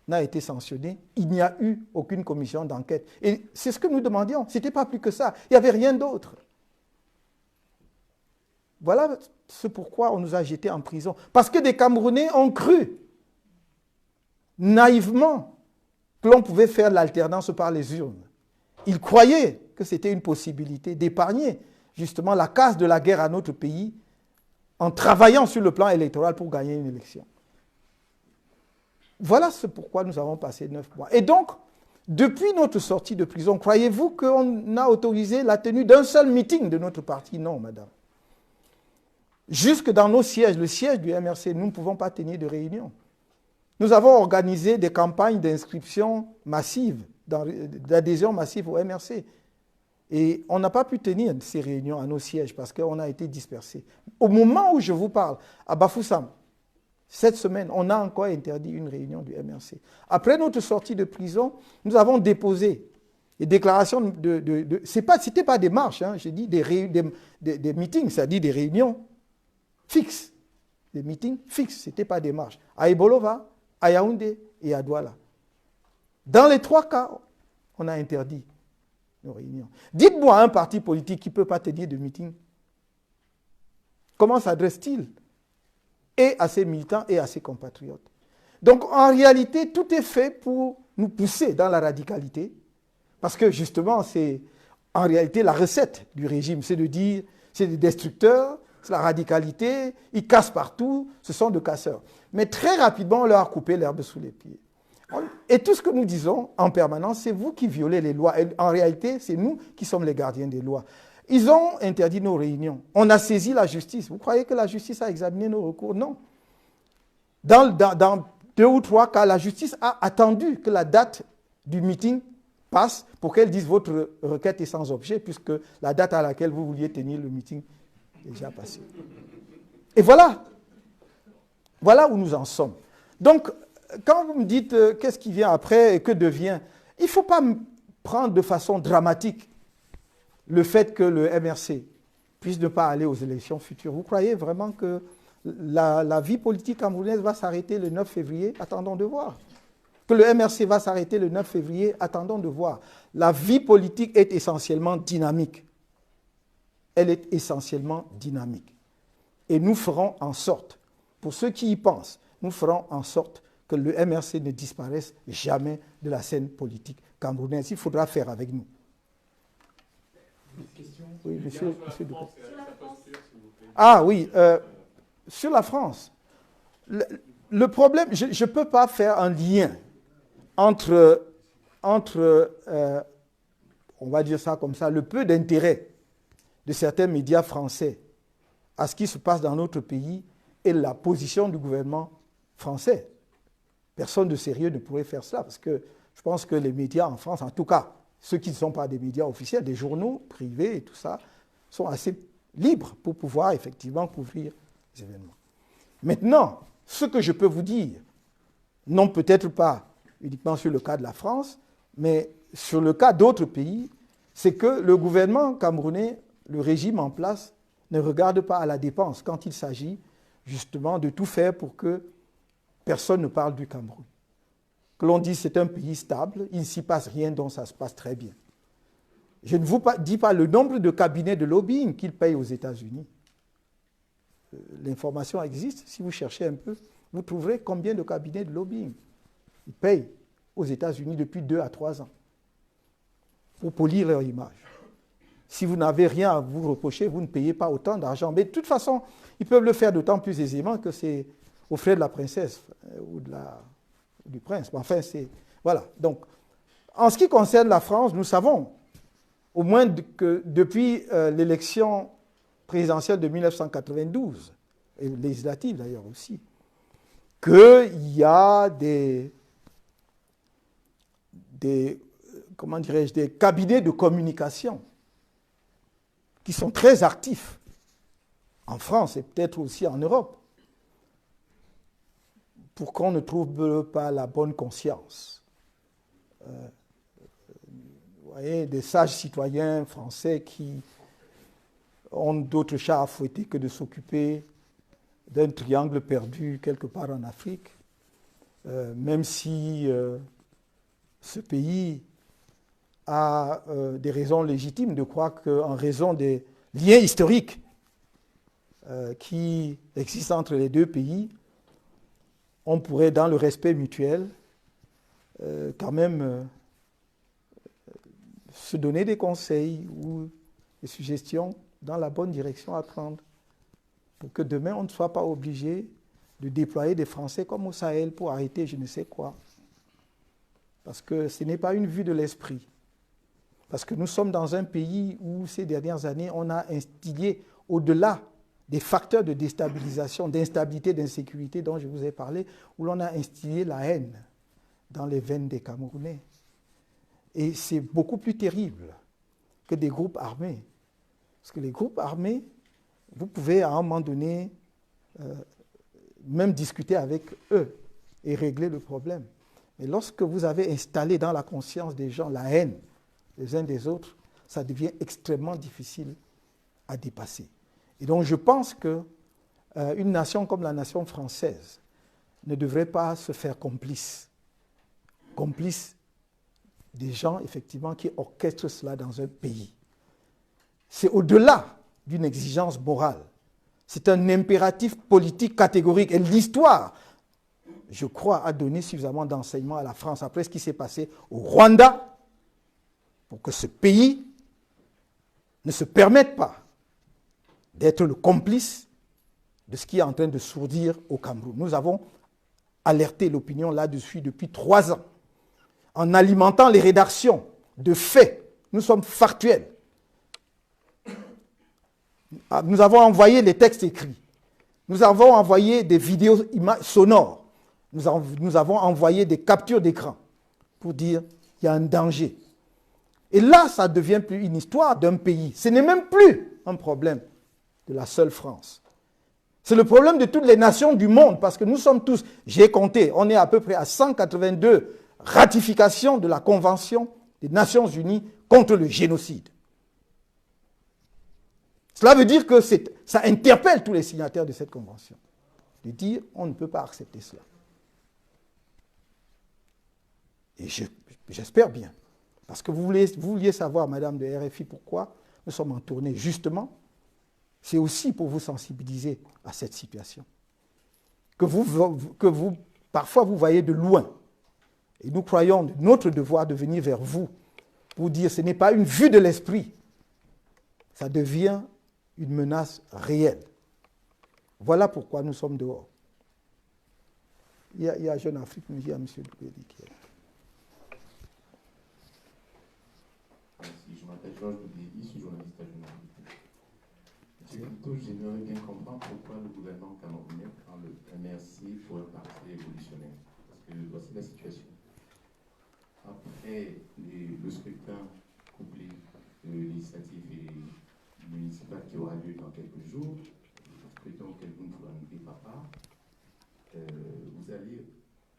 n'a été sanctionné. Il n'y a eu aucune commission d'enquête. Et c'est ce que nous demandions. Ce n'était pas plus que ça. Il n'y avait rien d'autre. Voilà ce pourquoi on nous a jetés en prison. Parce que des Camerounais ont cru, naïvement, que l'on pouvait faire l'alternance par les urnes. Ils croyaient que c'était une possibilité d'épargner justement la casse de la guerre à notre pays en travaillant sur le plan électoral pour gagner une élection. Voilà ce pourquoi nous avons passé 9 mois. Et donc, depuis notre sortie de prison, croyez-vous qu'on a autorisé la tenue d'un seul meeting de notre parti? Non, madame. Jusque dans nos sièges, le siège du MRC, nous ne pouvons pas tenir de réunion. Nous avons organisé des campagnes d'inscription massive, d'adhésion massive au MRC. Et on n'a pas pu tenir ces réunions à nos sièges parce qu'on a été dispersés. Au moment où je vous parle, à Bafoussam, cette semaine, on a encore interdit une réunion du MRC. Après notre sortie de prison, nous avons déposé des déclarations c'était pas des marches, hein, j'ai dit des meetings, c'est-à-dire des réunions fixes des meetings fixes, ce n'était pas des marches. À Ibolova, à Yaoundé et à Douala. Dans les 3 cas, on a interdit nos réunions. Dites-moi un parti politique qui ne peut pas tenir de meeting. Comment s'adresse-t-il et à ses militants et à ses compatriotes? Donc en réalité, tout est fait pour nous pousser dans la radicalité, parce que justement, c'est en réalité la recette du régime, c'est de dire, c'est des destructeurs, c'est la radicalité, ils cassent partout, ce sont des casseurs. Mais très rapidement, on leur a coupé l'herbe sous les pieds. Et tout ce que nous disons en permanence, c'est vous qui violez les lois. Et en réalité, c'est nous qui sommes les gardiens des lois. Ils ont interdit nos réunions. On a saisi la justice. Vous croyez que la justice a examiné nos recours? Non. Dans 2 ou 3 cas, la justice a attendu que la date du meeting passe pour qu'elle dise votre requête est sans objet, puisque la date à laquelle vous vouliez tenir le meeting est déjà passée. Et voilà. Voilà où nous en sommes. Donc, quand vous me dites qu'est-ce qui vient après et que devient, il ne faut pas prendre de façon dramatique le fait que le MRC puisse ne pas aller aux élections futures. Vous croyez vraiment que la vie politique camerounaise va s'arrêter le 9 février? Attendons de voir. Que le MRC va s'arrêter le 9 février? Attendons de voir. La vie politique est essentiellement dynamique. Elle est essentiellement dynamique. Et nous ferons en sorte, pour ceux qui y pensent, nous ferons en sorte que le MRC ne disparaisse jamais de la scène politique camerounaise. Il faudra faire avec nous. Oui, monsieur Dupont. Ah oui, sur la France. Le problème, je ne peux pas faire un lien entre on va dire ça comme ça, le peu d'intérêt de certains médias français à ce qui se passe dans notre pays et la position du gouvernement français. Personne de sérieux ne pourrait faire cela, parce que je pense que les médias en France, en tout cas, ceux qui ne sont pas des médias officiels, des journaux privés et tout ça, sont assez libres pour pouvoir effectivement couvrir les événements. Maintenant, ce que je peux vous dire, non peut-être pas uniquement sur le cas de la France, mais sur le cas d'autres pays, c'est que le gouvernement camerounais, le régime en place, ne regarde pas à la dépense quand il s'agit justement de tout faire pour que personne ne parle du Cameroun. Que l'on dise c'est un pays stable, il ne s'y passe rien, donc ça se passe très bien. Je ne vous dis pas le nombre de cabinets de lobbying qu'ils payent aux États-Unis. L'information existe, si vous cherchez un peu, vous trouverez combien de cabinets de lobbying ils payent aux États-Unis depuis 2 à 3 ans pour polir leur image. Si vous n'avez rien à vous reprocher, vous ne payez pas autant d'argent. Mais de toute façon, ils peuvent le faire d'autant plus aisément que c'est aux frais de la princesse ou du prince. Enfin, c'est... Voilà. Donc, en ce qui concerne la France, nous savons, au moins que depuis l'élection présidentielle de 1992, et législative d'ailleurs aussi, qu'il y a des comment dirais-je, des cabinets de communication qui sont très actifs en France et peut-être aussi en Europe, pour qu'on ne trouve pas la bonne conscience. Vous voyez, des sages citoyens français qui ont d'autres chats à fouetter que de s'occuper d'un triangle perdu quelque part en Afrique, même si ce pays a des raisons légitimes de croire qu'en raison des liens historiques qui existent entre les deux pays, on pourrait, dans le respect mutuel, quand même se donner des conseils ou des suggestions dans la bonne direction à prendre pour que demain, on ne soit pas obligé de déployer des Français comme au Sahel pour arrêter je ne sais quoi. Parce que ce n'est pas une vue de l'esprit. Parce que nous sommes dans un pays où, ces dernières années, on a instillé, au-delà des facteurs de déstabilisation, d'instabilité, d'insécurité dont je vous ai parlé, où l'on a instillé la haine dans les veines des Camerounais. Et c'est beaucoup plus terrible que des groupes armés. Parce que les groupes armés, vous pouvez à un moment donné même discuter avec eux et régler le problème. Mais lorsque vous avez installé dans la conscience des gens la haine les uns des autres, ça devient extrêmement difficile à dépasser. Et donc je pense que une nation comme la nation française ne devrait pas se faire complice des gens, effectivement, qui orchestrent cela dans un pays. C'est au-delà d'une exigence morale. C'est un impératif politique catégorique. Et l'histoire, je crois, a donné suffisamment d'enseignements à la France après ce qui s'est passé au Rwanda pour que ce pays ne se permette pas d'être le complice de ce qui est en train de sourdir au Cameroun. Nous avons alerté l'opinion là-dessus depuis 3 ans, en alimentant les rédactions de faits. Nous sommes factuels. Nous avons envoyé les textes écrits. Nous avons envoyé des vidéos sonores. Nous avons envoyé des captures d'écran pour dire qu'il y a un danger. Et là, ça ne devient plus une histoire d'un pays. Ce n'est même plus un problème de la seule France. C'est le problème de toutes les nations du monde, parce que nous sommes tous, j'ai compté, on est à peu près à 182 ratifications de la Convention des Nations Unies contre le génocide. Cela veut dire que ça interpelle tous les signataires de cette convention. De dire, on ne peut pas accepter cela. Et j'espère bien. Parce que vous vouliez savoir, madame de RFI, pourquoi nous sommes en tournée. Justement, c'est aussi pour vous sensibiliser à cette situation. Que vous, parfois, vous voyez de loin. Et nous croyons de notre devoir de venir vers vous pour dire, ce n'est pas une vue de l'esprit. Ça devient une menace réelle. Voilà pourquoi nous sommes dehors. Il y a Jeune Afrique, mais il y a M. Doubédi qui est là. Je m'appelle Georges Doubédi, je suis journaliste à Jeune Afrique. M. Couto, j'aimerais bien comprendre pourquoi le gouvernement camerounais prend le MRC pour un parti révolutionnaire. Parce que voici la situation. Après le scrutin couplé législatif et municipal qui aura lieu dans quelques jours, scrutin auquel vous ne prenez pas part, vous allez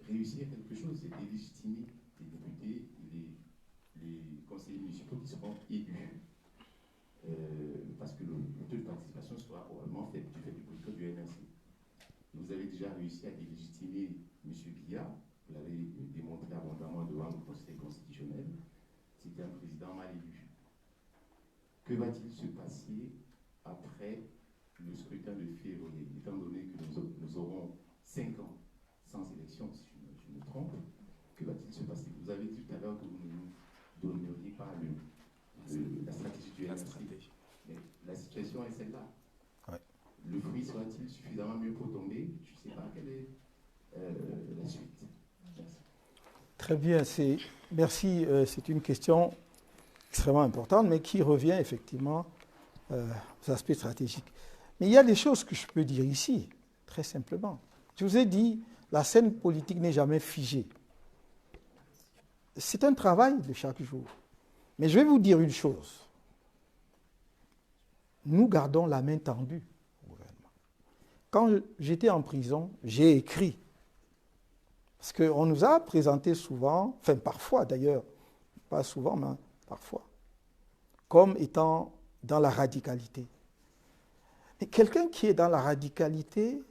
réussir quelque chose, c'est délégitimer les députés et les conseillers municipaux qui seront élus. Parce que le taux de participation sera probablement fait du fait du boycott du NRC. Vous avez déjà réussi à délégitimer M. Biya, vous l'avez démontré abondamment devant le Conseil constitutionnel, c'était un président mal élu. Que va-t-il se passer après le scrutin de février, étant donné que nous aurons 5 ans sans élection, si je me trompe, que va-t-il se passer? Vous avez dit tout à l'heure que vous ne nous donneriez pas la stratégie du NRC. Mais la situation est celle-là. Ouais. Le fruit sera-t-il suffisamment mieux pour tomber? Je ne sais pas quelle est la suite. Merci. Très bien, merci. C'est une question extrêmement importante, mais qui revient effectivement aux aspects stratégiques. Mais il y a des choses que je peux dire ici, très simplement. Je vous ai dit, la scène politique n'est jamais figée. C'est un travail de chaque jour. Mais je vais vous dire une chose. Nous gardons la main tendue au gouvernement. Quand j'étais en prison, j'ai écrit. Parce qu'on nous a présenté souvent, enfin parfois d'ailleurs, pas souvent, mais parfois, comme étant dans la radicalité. Mais quelqu'un qui est dans la radicalité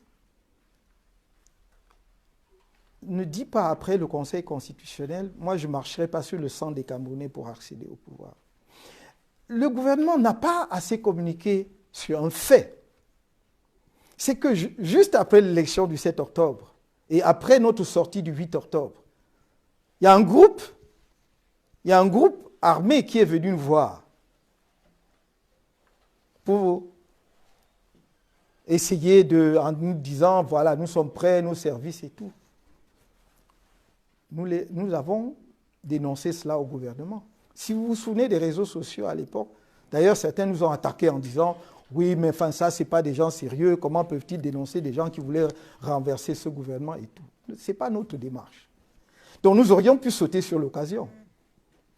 ne dit pas après le Conseil constitutionnel, moi je ne marcherai pas sur le sang des Camerounais pour accéder au pouvoir. Le gouvernement n'a pas assez communiqué sur un fait. C'est que juste après l'élection du 7 octobre et après notre sortie du 8 octobre, il y a un groupe armé qui est venu nous voir pour essayer en nous disant, voilà, nous sommes prêts, nos services et tout. Nous avons dénoncé cela au gouvernement. Si vous vous souvenez des réseaux sociaux à l'époque, d'ailleurs certains nous ont attaqués en disant « Oui, mais enfin ça, ce n'est pas des gens sérieux, comment peuvent-ils dénoncer des gens qui voulaient renverser ce gouvernement et tout ?» Ce n'est pas notre démarche. Donc nous aurions pu sauter sur l'occasion.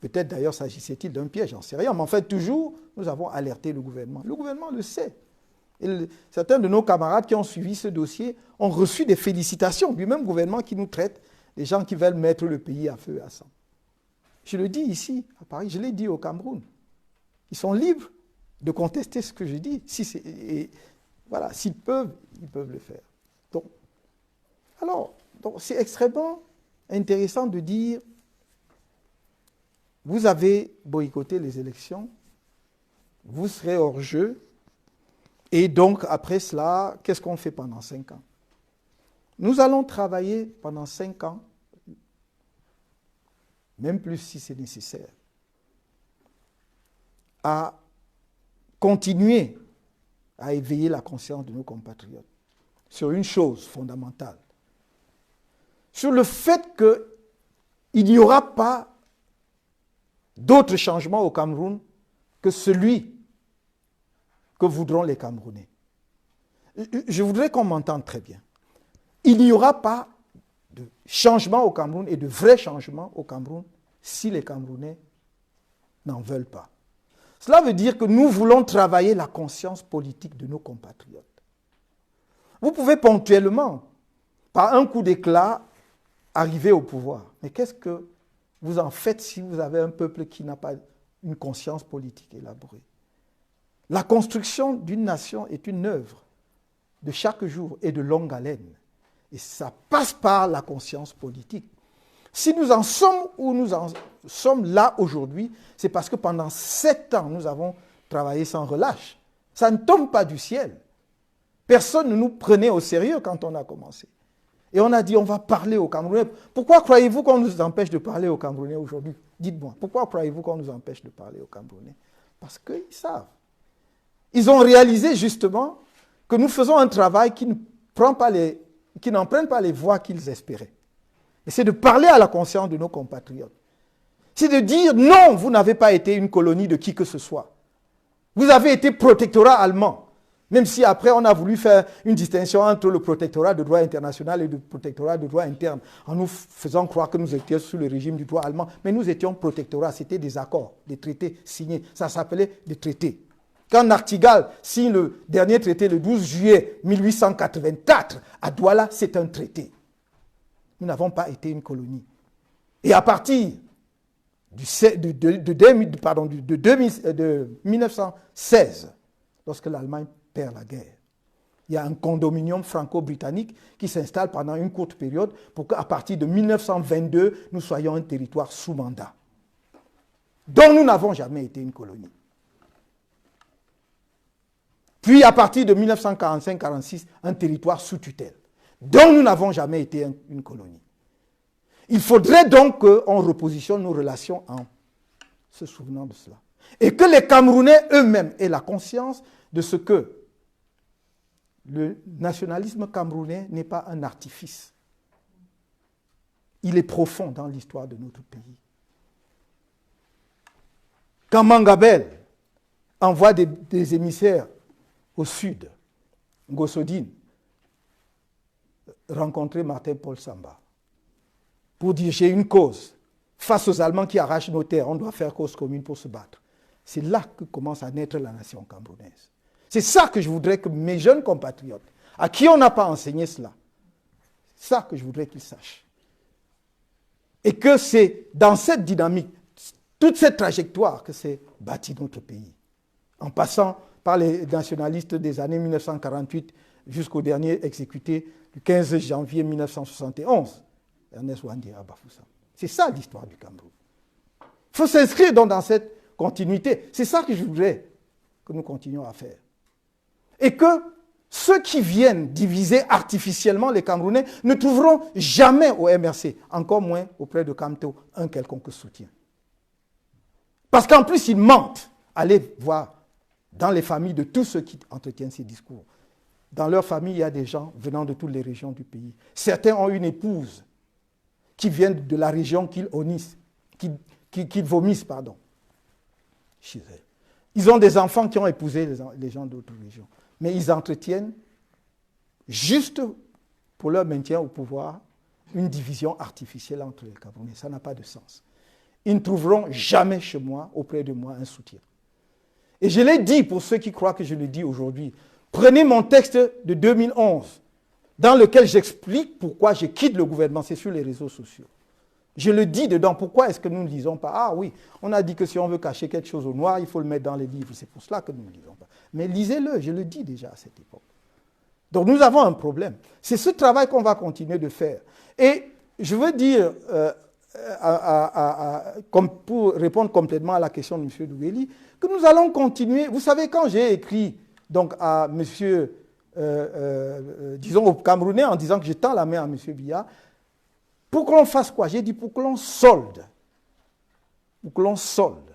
Peut-être d'ailleurs s'agissait-il d'un piège, j'en sais rien, mais en fait toujours, nous avons alerté le gouvernement. Le gouvernement le sait. Et certains de nos camarades qui ont suivi ce dossier ont reçu des félicitations du même gouvernement qui nous traite des gens qui veulent mettre le pays à feu et à sang. Je le dis ici, à Paris, je l'ai dit au Cameroun. Ils sont libres de contester ce que je dis. Voilà, s'ils peuvent, ils peuvent le faire. Donc, c'est extrêmement intéressant de dire, vous avez boycotté les élections, vous serez hors jeu, et donc après cela, qu'est-ce qu'on fait pendant 5 ans? Nous allons travailler pendant 5 ans, même plus si c'est nécessaire, à continuer à éveiller la conscience de nos compatriotes sur une chose fondamentale, sur le fait qu'il n'y aura pas d'autre changement au Cameroun que celui que voudront les Camerounais. Je voudrais qu'on m'entende très bien. Il n'y aura pas de changement au Cameroun et de vrai changement au Cameroun si les Camerounais n'en veulent pas. Cela veut dire que nous voulons travailler la conscience politique de nos compatriotes. Vous pouvez ponctuellement, par un coup d'éclat, arriver au pouvoir. Mais qu'est-ce que vous en faites si vous avez un peuple qui n'a pas une conscience politique élaborée? La construction d'une nation est une œuvre de chaque jour et de longue haleine. Et ça passe par la conscience politique. Si nous en sommes où nous en sommes là aujourd'hui, c'est parce que pendant 7 ans, nous avons travaillé sans relâche. Ça ne tombe pas du ciel. Personne ne nous prenait au sérieux quand on a commencé. Et on a dit, on va parler aux Camerounais. Pourquoi croyez-vous qu'on nous empêche de parler aux Camerounais aujourd'hui? Dites-moi, pourquoi croyez-vous qu'on nous empêche de parler aux Camerounais? Parce qu'ils savent. Ils ont réalisé justement que nous faisons un travail qui n'emprunte pas les voies qu'ils espéraient. Et c'est de parler à la conscience de nos compatriotes. C'est de dire, non, vous n'avez pas été une colonie de qui que ce soit. Vous avez été protectorat allemand. Même si après on a voulu faire une distinction entre le protectorat de droit international et le protectorat de droit interne, en nous faisant croire que nous étions sous le régime du droit allemand. Mais nous étions protectorat, c'était des accords, des traités signés. Ça s'appelait des traités. Quand Nartigal signe le dernier traité le 12 juillet 1884 à Douala, c'est un traité. Nous n'avons pas été une colonie. Et à partir de 1916, lorsque l'Allemagne perd la guerre, il y a un condominium franco-britannique qui s'installe pendant une courte période pour qu'à partir de 1922, nous soyons un territoire sous mandat, dont nous n'avons jamais été une colonie. Puis à partir de 1945-46, un territoire sous tutelle, dont nous n'avons jamais été une colonie. Il faudrait donc qu'on repositionne nos relations en se souvenant de cela. Et que les Camerounais eux-mêmes aient la conscience de ce que le nationalisme camerounais n'est pas un artifice. Il est profond dans l'histoire de notre pays. Quand Mangabel envoie des émissaires au sud, Gossodine, rencontrer Martin-Paul Samba, pour dire j'ai une cause. Face aux Allemands qui arrachent nos terres, on doit faire cause commune pour se battre. C'est là que commence à naître la nation camerounaise. C'est ça que je voudrais que mes jeunes compatriotes, à qui on n'a pas enseigné cela, c'est ça que je voudrais qu'ils sachent. Et que c'est dans cette dynamique, toute cette trajectoire que s'est bâti notre pays. En passant par les nationalistes des années 1948 jusqu'au dernier exécuté le 15 janvier 1971, Ernest Ouandira Bafoussam. C'est ça l'histoire du Cameroun. Il faut s'inscrire donc dans cette continuité. C'est ça que je voudrais que nous continuions à faire. Et que ceux qui viennent diviser artificiellement les Camerounais ne trouveront jamais au MRC, encore moins auprès de Camto, un quelconque soutien. Parce qu'en plus, ils mentent. Allez voir dans les familles de tous ceux qui entretiennent ces discours. Dans leur famille, il y a des gens venant de toutes les régions du pays. Certains ont une épouse qui vient de la région qu'ils honnissent, qu'ils vomissent, chez elles. Ils ont des enfants qui ont épousé les gens d'autres régions. Mais ils entretiennent, juste pour leur maintien au pouvoir, une division artificielle entre les Camerounais. Ça n'a pas de sens. Ils ne trouveront jamais chez moi, auprès de moi, un soutien. Et je l'ai dit pour ceux qui croient que je le dis aujourd'hui. Prenez mon texte de 2011, dans lequel j'explique pourquoi je quitte le gouvernement. C'est sur les réseaux sociaux. Je le dis dedans. Pourquoi est-ce que nous ne lisons pas? Ah oui, on a dit que si on veut cacher quelque chose au noir, il faut le mettre dans les livres. C'est pour cela que nous ne lisons pas. Mais lisez-le, je le dis déjà à cette époque. Donc nous avons un problème. C'est ce travail qu'on va continuer de faire. Et je veux dire, pour répondre complètement à la question de M. Dougali, que nous allons continuer. Vous savez, quand j'ai écrit donc, à M. Disons au Camerounais en disant que je tends la main à M. Biya, pour que l'on fasse quoi? J'ai dit pour que l'on solde. Pour que l'on solde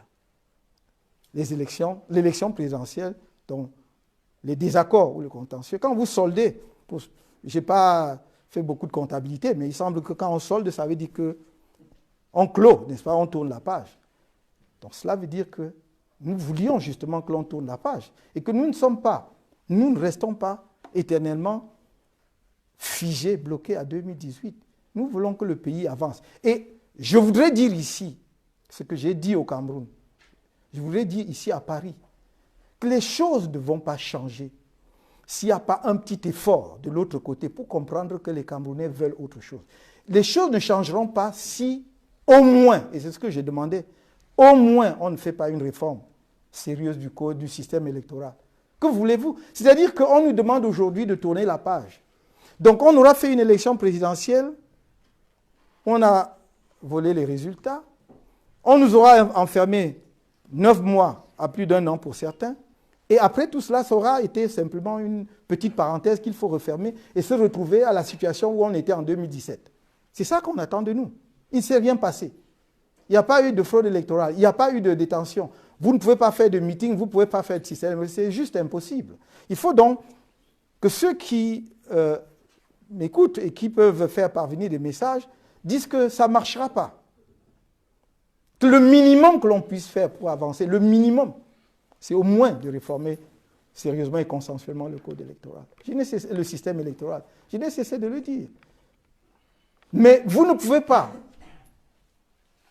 l'élection présidentielle, donc les désaccords ou le contentieux. Quand vous soldez, je n'ai pas fait beaucoup de comptabilité, mais il semble que quand on solde, ça veut dire qu'on clôt, n'est-ce pas, on tourne la page. Donc cela veut dire que nous voulions justement que l'on tourne la page et que nous ne restons pas éternellement figés, bloqués à 2018. Nous voulons que le pays avance. Et je voudrais dire ici, ce que j'ai dit au Cameroun, je voudrais dire ici à Paris, que les choses ne vont pas changer s'il n'y a pas un petit effort de l'autre côté pour comprendre que les Camerounais veulent autre chose. Les choses ne changeront pas si, au moins, et c'est ce que j'ai demandé, au moins on ne fait pas une réforme sérieuse du code, du système électoral. Que voulez-vous? C'est-à-dire qu'on nous demande aujourd'hui de tourner la page. Donc on aura fait une élection présidentielle, on a volé les résultats, on nous aura enfermés 9 mois à plus d'1 an pour certains, et après tout cela, ça aura été simplement une petite parenthèse qu'il faut refermer et se retrouver à la situation où on était en 2017. C'est ça qu'on attend de nous. Il ne s'est rien passé. Il n'y a pas eu de fraude électorale, il n'y a pas eu de détention. Vous ne pouvez pas faire de meeting, vous ne pouvez pas faire de système, c'est juste impossible. Il faut donc que ceux qui m'écoutent et qui peuvent faire parvenir des messages disent que ça ne marchera pas. Que le minimum que l'on puisse faire pour avancer, le minimum, c'est au moins de réformer sérieusement et consensuellement le code électoral. Le système électoral. Je n'ai cessé de le dire. Mais vous ne pouvez pas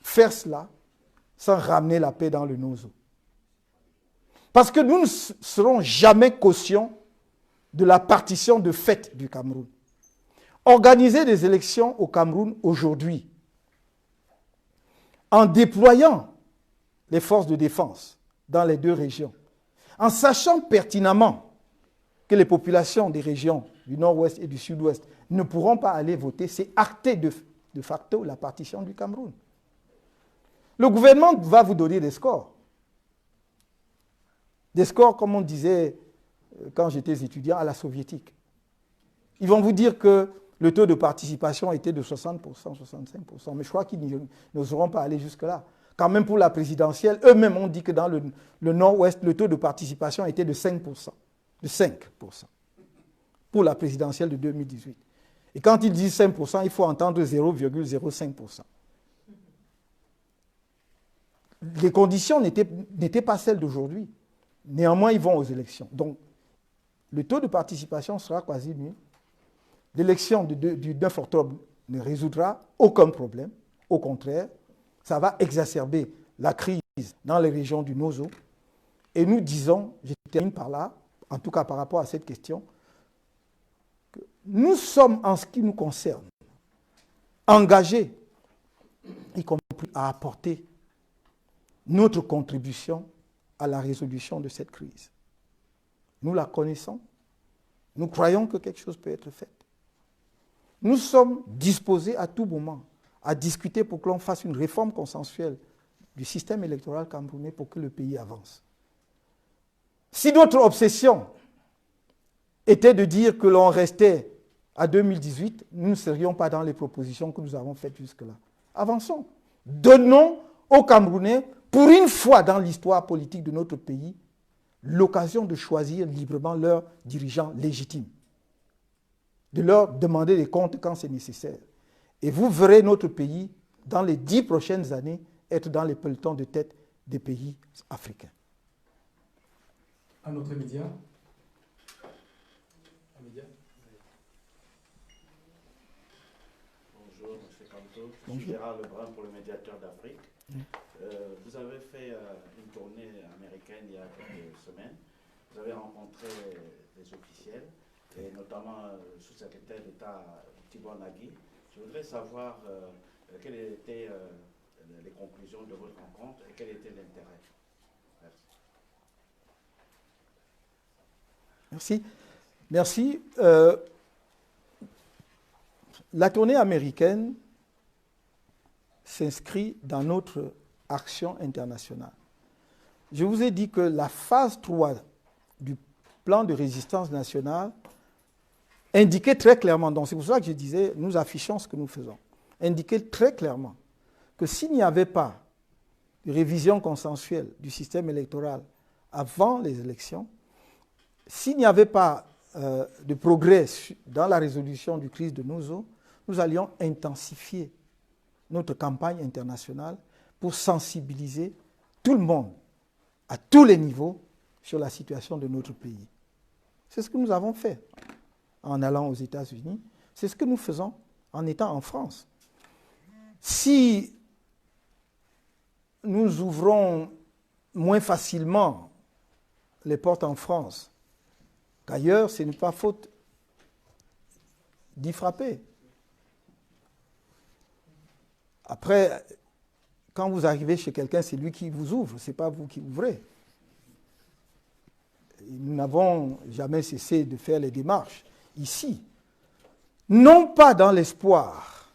faire cela sans ramener la paix dans le Nozo. Parce que nous ne serons jamais caution de la partition de fait du Cameroun. Organiser des élections au Cameroun aujourd'hui, en déployant les forces de défense dans les 2 régions, en sachant pertinemment que les populations des régions du nord-ouest et du sud-ouest ne pourront pas aller voter, c'est acter de facto la partition du Cameroun. Le gouvernement va vous donner des scores. Des scores, comme on disait quand j'étais étudiant, à la soviétique. Ils vont vous dire que le taux de participation était de 60%, 65%, mais je crois qu'ils n'oseront pas aller jusque-là. Quand même pour la présidentielle, eux-mêmes ont dit que dans le nord-ouest, le taux de participation était de 5%. De 5% pour la présidentielle de 2018. Et quand ils disent 5%, il faut entendre 0,05%. Les conditions n'étaient pas celles d'aujourd'hui. Néanmoins, ils vont aux élections. Donc, le taux de participation sera quasi nul. L'élection du 9 octobre ne résoudra aucun problème. Au contraire, ça va exacerber la crise dans les régions du Nozo. Et nous disons, je termine par là, en tout cas par rapport à cette question, que nous sommes, en ce qui nous concerne, engagés, y compris à apporter notre contribution à la résolution de cette crise. Nous la connaissons. Nous croyons que quelque chose peut être fait. Nous sommes disposés à tout moment à discuter pour que l'on fasse une réforme consensuelle du système électoral camerounais pour que le pays avance. Si notre obsession était de dire que l'on restait à 2018, nous ne serions pas dans les propositions que nous avons faites jusque-là. Avançons. Donnons aux Camerounais, pour une fois dans l'histoire politique de notre pays, l'occasion de choisir librement leurs dirigeants légitimes, de leur demander des comptes quand c'est nécessaire. Et vous verrez notre pays, dans les 10 prochaines années, être dans les pelotons de tête des pays africains. Un autre média. Bonjour, M. Kanto. Je Bonjour. suis Gérard Lebrun pour le Médiateur d'Afrique. Vous avez fait une tournée américaine il y a quelques semaines. Vous avez rencontré des officiels, et notamment le sous-secrétaire d'État Tibor Nagui. Je voudrais savoir quelles étaient les conclusions de votre rencontre et quel était l'intérêt. Merci. Merci. Merci. La tournée américaine s'inscrit dans notre action internationale. Je vous ai dit que la phase 3 du plan de résistance nationale indiquait très clairement, donc c'est pour ça que je disais, nous affichons ce que nous faisons, indiquait très clairement que s'il n'y avait pas de révision consensuelle du système électoral avant les élections, s'il n'y avait pas de progrès dans la résolution du crise de nos eaux, nous allions intensifier notre campagne internationale pour sensibiliser tout le monde, à tous les niveaux, sur la situation de notre pays. C'est ce que nous avons fait en allant aux États-Unis. C'est ce que nous faisons en étant en France. Si nous ouvrons moins facilement les portes en France qu'ailleurs, ce n'est pas faute d'y frapper. Après, quand vous arrivez chez quelqu'un, c'est lui qui vous ouvre, ce n'est pas vous qui ouvrez. Nous n'avons jamais cessé de faire les démarches ici, non pas dans l'espoir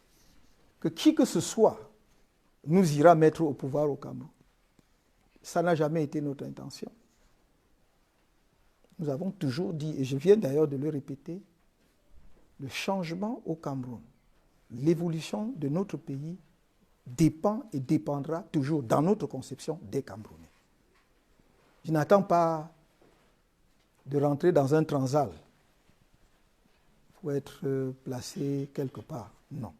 que qui que ce soit nous ira mettre au pouvoir au Cameroun. Ça n'a jamais été notre intention. Nous avons toujours dit, et je viens d'ailleurs de le répéter, le changement au Cameroun, l'évolution de notre pays dépend et dépendra toujours, dans notre conception, des Camerounais. Je n'attends pas de rentrer dans un transal pour être placé quelque part. Non.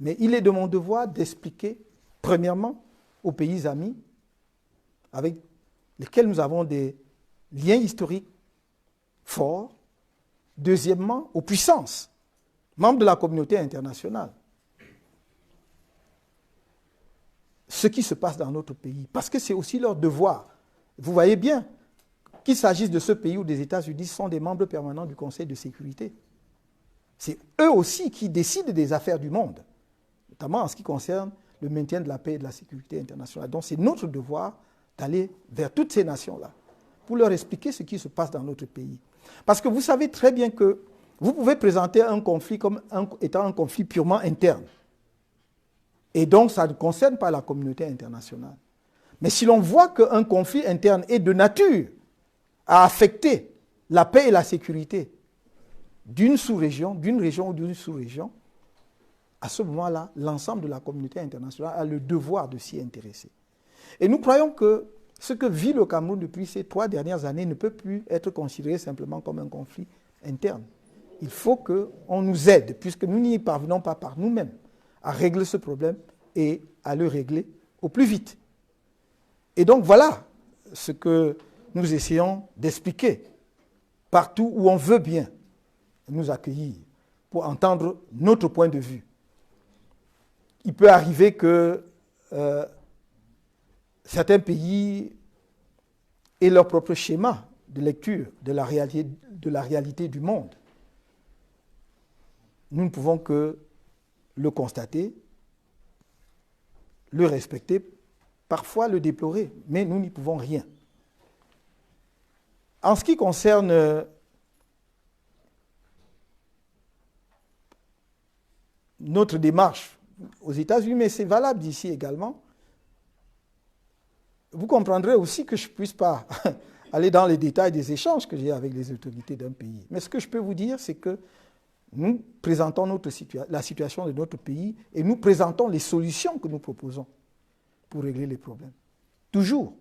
Mais il est de mon devoir d'expliquer, premièrement, aux pays amis avec lesquels nous avons des liens historiques forts. Deuxièmement, aux puissances, membres de la communauté internationale, ce qui se passe dans notre pays. Parce que c'est aussi leur devoir. Vous voyez bien, qu'il s'agisse de ce pays ou des États-Unis, sont des membres permanents du Conseil de sécurité. C'est eux aussi qui décident des affaires du monde, notamment en ce qui concerne le maintien de la paix et de la sécurité internationale. Donc c'est notre devoir d'aller vers toutes ces nations-là pour leur expliquer ce qui se passe dans notre pays. Parce que vous savez très bien que vous pouvez présenter un conflit comme étant un conflit purement interne. Et donc ça ne concerne pas la communauté internationale. Mais si l'on voit qu'un conflit interne est de nature à affecter la paix et la sécurité d'une sous-région, d'une région ou d'une sous-région, à ce moment-là, l'ensemble de la communauté internationale a le devoir de s'y intéresser. Et nous croyons que ce que vit le Cameroun depuis ces 3 dernières années ne peut plus être considéré simplement comme un conflit interne. Il faut qu'on nous aide, puisque nous n'y parvenons pas par nous-mêmes, à régler ce problème et à le régler au plus vite. Et donc voilà ce que nous essayons d'expliquer partout où on veut bien nous accueillir pour entendre notre point de vue. Il peut arriver que certains pays aient leur propre schéma de lecture de la réalité du monde. Nous ne pouvons que le constater, le respecter, parfois le déplorer, mais nous n'y pouvons rien. En ce qui concerne notre démarche aux États-Unis, mais c'est valable d'ici également, vous comprendrez aussi que je ne puisse pas aller dans les détails des échanges que j'ai avec les autorités d'un pays. Mais ce que je peux vous dire, c'est que nous présentons la situation de notre pays et nous présentons les solutions que nous proposons pour régler les problèmes. Toujours,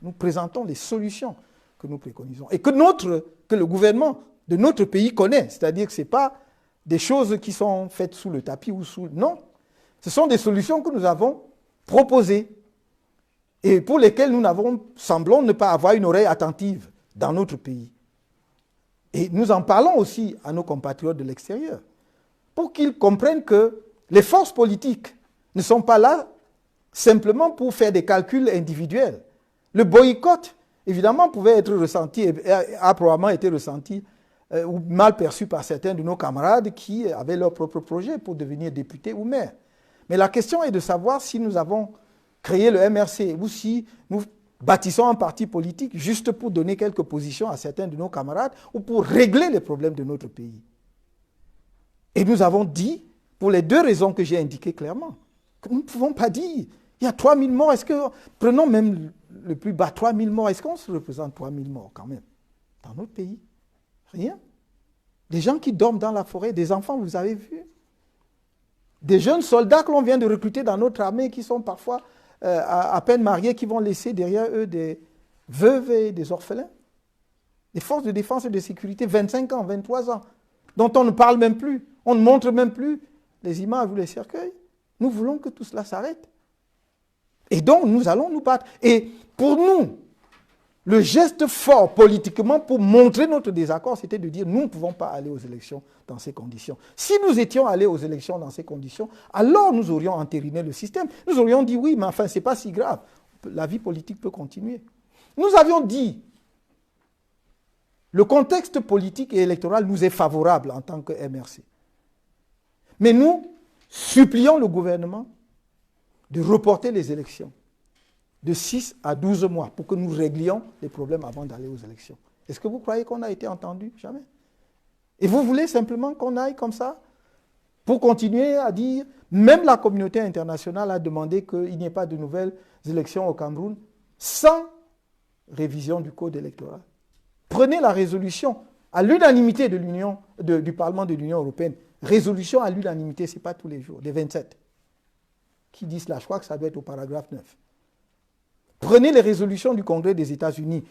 nous présentons les solutions que nous préconisons et que le gouvernement de notre pays connaît. C'est-à-dire que ce n'est pas des choses qui sont faites sous le tapis ou sous... Non, ce sont des solutions que nous avons proposées et pour lesquelles semblons ne pas avoir une oreille attentive dans notre pays. Et nous en parlons aussi à nos compatriotes de l'extérieur pour qu'ils comprennent que les forces politiques ne sont pas là simplement pour faire des calculs individuels. Le boycott, évidemment, pouvait être ressenti, et a probablement été ressenti ou mal perçu par certains de nos camarades qui avaient leur propre projet pour devenir députés ou maires. Mais la question est de savoir si nous avons créé le MRC ou si nous bâtissons un parti politique juste pour donner quelques positions à certains de nos camarades ou pour régler les problèmes de notre pays. Et nous avons dit, pour les deux raisons que j'ai indiquées clairement, que nous ne pouvons pas dire, il y a 3000 morts, prenons même le plus bas, 3000 morts, est-ce qu'on se représente 3000 morts quand même dans notre pays? Rien. Des gens qui dorment dans la forêt, des enfants, vous avez vu? Des jeunes soldats que l'on vient de recruter dans notre armée qui sont parfois à peine mariés, qui vont laisser derrière eux des veuves et des orphelins. Des forces de défense et de sécurité, 25 ans, 23 ans, dont on ne parle même plus, on ne montre même plus les images ou les cercueils. Nous voulons que tout cela s'arrête. Et donc, nous allons nous battre. Et pour nous, le geste fort politiquement pour montrer notre désaccord, c'était de dire nous ne pouvons pas aller aux élections dans ces conditions. Si nous étions allés aux élections dans ces conditions, alors nous aurions entériné le système. Nous aurions dit oui, mais enfin, ce n'est pas si grave. La vie politique peut continuer. Nous avions dit le contexte politique et électoral nous est favorable en tant que MRC. Mais nous supplions le gouvernement de reporter les élections de 6 à 12 mois pour que nous réglions les problèmes avant d'aller aux élections. Est-ce que vous croyez qu'on a été entendu? Jamais. Et vous voulez simplement qu'on aille comme ça pour continuer à dire, même la communauté internationale a demandé qu'il n'y ait pas de nouvelles élections au Cameroun sans révision du code électoral. Prenez la résolution à l'unanimité du Parlement de l'Union européenne. Résolution à l'unanimité, ce n'est pas tous les jours, des 27. Qui disent là, je crois que ça doit être au paragraphe 9. Prenez les résolutions du Congrès des États-Unis,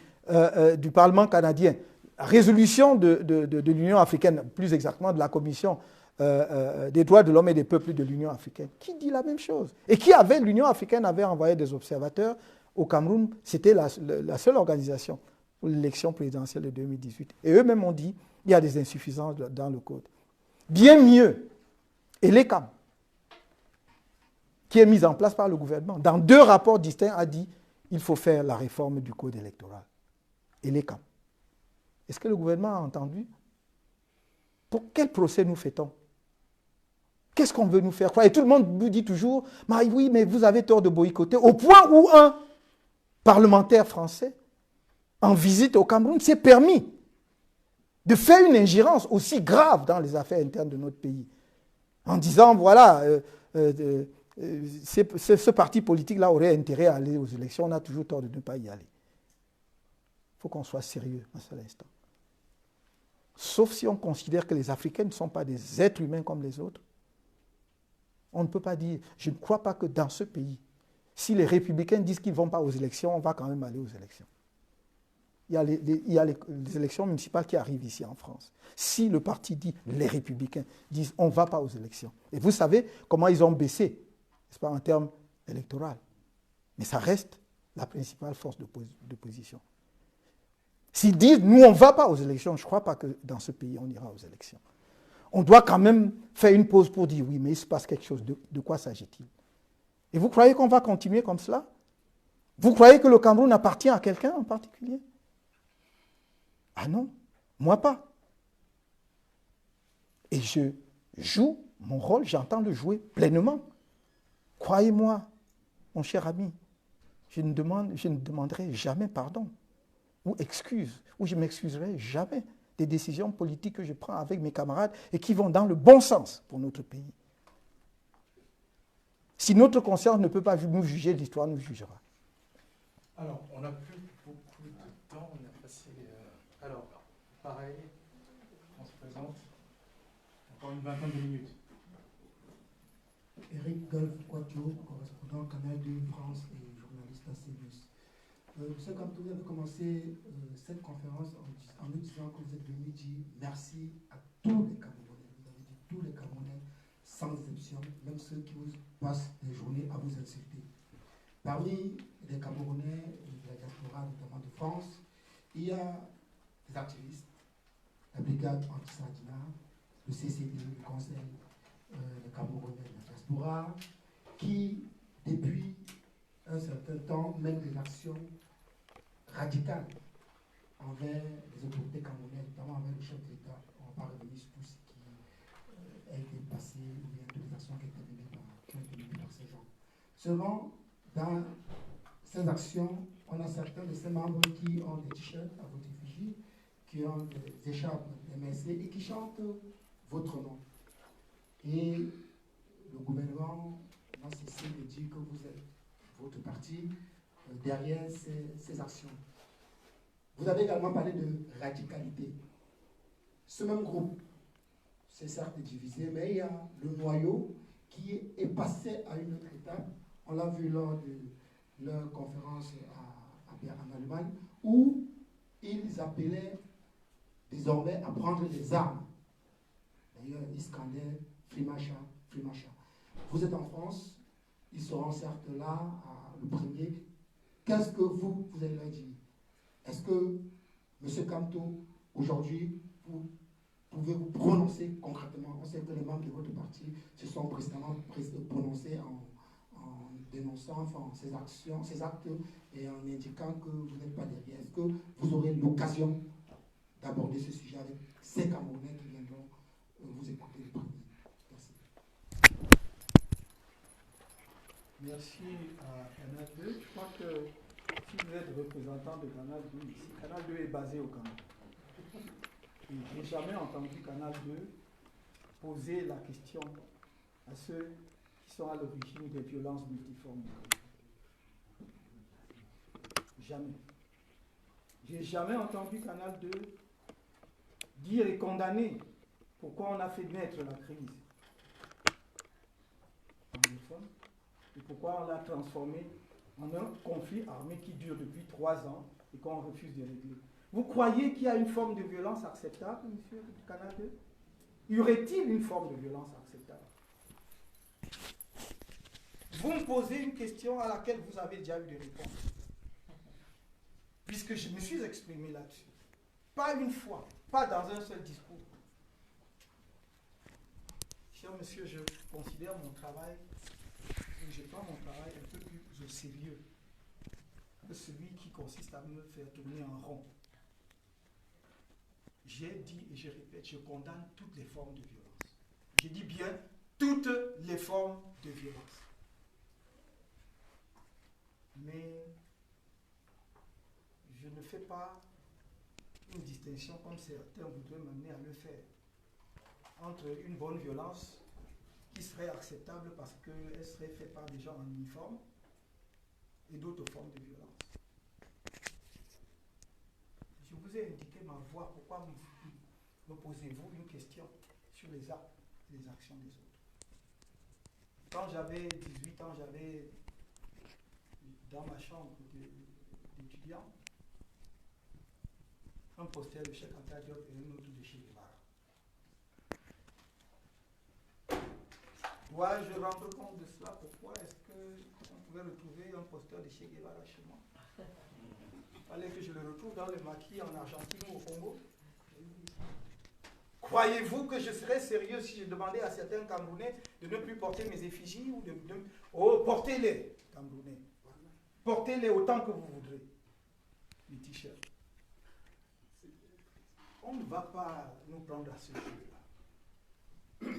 du Parlement canadien, résolution de l'Union africaine, plus exactement de la Commission des droits de l'homme et des peuples de l'Union africaine, qui dit la même chose. Et l'Union africaine avait envoyé des observateurs au Cameroun, c'était la seule organisation pour l'élection présidentielle de 2018. Et eux-mêmes ont dit qu'il y a des insuffisances dans le code. Bien mieux, et l'ECAM, qui est mise en place par le gouvernement, dans 2 rapports distincts, a dit il faut faire la réforme du code électoral. Et les camps. Est-ce que le gouvernement a entendu? Pour quel procès nous fait-on? Qu'est-ce qu'on veut nous faire croire? Et tout le monde nous dit toujours, oui, mais vous avez tort de boycotter, au point où un parlementaire français, en visite au Cameroun, s'est permis de faire une ingérence aussi grave dans les affaires internes de notre pays, en disant, voilà, ce parti politique-là aurait intérêt à aller aux élections, on a toujours tort de ne pas y aller. Il faut qu'on soit sérieux un seul instant. Sauf si on considère que les Africains ne sont pas des êtres humains comme les autres. On ne peut pas dire, je ne crois pas que dans ce pays, si les républicains disent qu'ils ne vont pas aux élections, on va quand même aller aux élections. Il y a les élections municipales qui arrivent ici en France. Si le parti dit, les républicains disent, on ne va pas aux élections. Et vous savez comment ils ont baissé, n'est-ce pas, en termes électoraux. Mais ça reste la principale force d'opposition. S'ils disent, nous, on ne va pas aux élections, je ne crois pas que dans ce pays, on ira aux élections. On doit quand même faire une pause pour dire, oui, mais il se passe quelque chose. De quoi s'agit-il? Et vous croyez qu'on va continuer comme cela? Vous croyez que le Cameroun appartient à quelqu'un en particulier? Ah non, moi pas. Et je joue mon rôle, j'entends le jouer pleinement. Croyez-moi, mon cher ami, je ne demanderai jamais pardon ou excuse, ou je ne m'excuserai jamais des décisions politiques que je prends avec mes camarades et qui vont dans le bon sens pour notre pays. Si notre conscience ne peut pas nous juger, l'histoire nous jugera. Alors, on n'a plus beaucoup de temps, on a passé... Alors, pareil, on se présente. Encore une vingtaine de minutes. Eric Golf Quattro, correspondant Canal 2 France et journaliste à CBS. M. Kamtouré avait commencé cette conférence en nous disant que vous êtes venu dire merci à tous les Camerounais. Vous avez dit tous les Camerounais, sans exception, même ceux qui vous passent des journées à vous insulter. Parmi les Camerounais de la diaspora, notamment de France, il y a des activistes, la brigade anti-Sardina, le CCD, le Conseil des Camerounais de la diaspora, qui, depuis un certain temps, mènent des actions radicales envers les autorités camerounaises, notamment envers le chef de l'État. On ne va pas revenir sur tout ce qui a été passé, ou bien toutes les actions qui ont été menées par ces gens. Seulement, dans ces actions, on a certains de ces membres qui ont des t-shirts à votre effigie, qui ont des écharpes MSC et qui chantent votre nom. Et le gouvernement n'a cessé de dire que vous êtes votre parti derrière ces actions. Vous avez également parlé de radicalité. Ce même groupe, c'est certes divisé, mais il y a le noyau qui est passé à une autre étape. On l'a vu lors de leur conférence en Allemagne, où ils appelaient désormais à prendre les armes. D'ailleurs, ils scandaient Frimacha, Frimacha. Vous êtes en France, ils seront certes là, le premier. Qu'est-ce que vous allez leur dire? Est-ce que, M. Kamto, aujourd'hui, vous pouvez vous prononcer concrètement? On sait que les membres de votre parti se sont précédemment prononcés en dénonçant ces actions, ces actes et en indiquant que vous n'êtes pas derrière. Est-ce que vous aurez l'occasion d'aborder ce sujet avec ces Camerounais qui viendront vous écouter le premier? Merci. Merci à Canal 2. Je crois que si vous êtes représentant de Canal 2 ici, Canal 2 est basé au Cameroun. Et je n'ai jamais entendu Canal 2 poser la question à ceux qui sont à l'origine des violences multiformes. Jamais. Je n'ai jamais entendu Canal 2 dire et condamner pourquoi on a fait naître la crise anglophone et pourquoi on l'a transformé en un conflit armé qui dure depuis 3 ans et qu'on refuse de régler. Vous croyez qu'il y a une forme de violence acceptable, monsieur du Canal 2? Y aurait-il une forme de violence acceptable? Vous me posez une question à laquelle vous avez déjà eu des réponses. Puisque je me suis exprimé là-dessus. Pas une fois, pas dans un seul discours. Cher monsieur, je considère mon travail, je prends mon travail un peu plus au sérieux que celui qui consiste à me faire tourner en rond. J'ai dit et je répète, je condamne toutes les formes de violence. Je dis bien toutes les formes de violence. Mais je ne fais pas une distinction comme certains voudraient m'amener à le faire entre une bonne violence qui serait acceptable parce qu'elle serait faite par des gens en uniforme et d'autres formes de violence. Je vous ai indiqué ma voix. Pourquoi me posez-vous une question sur les actes et les actions des autres? Quand j'avais 18 ans, j'avais dans ma chambre d'étudiant un poster de Cheikh Anta Diop et un autre de Che Guevara. Dois-je rendre compte de cela? Pourquoi est-ce qu'on pouvait retrouver un poster de Che Guevara chez moi? Il fallait que je le retrouve dans le maquis en Argentine ou au Congo. Croyez-vous que je serais sérieux si je demandais à certains Camerounais de ne plus porter mes effigies ou oh, portez-les, Camerounais. Portez-les autant que vous voudrez. Les t-shirts. On ne va pas nous prendre à ce jeu-là.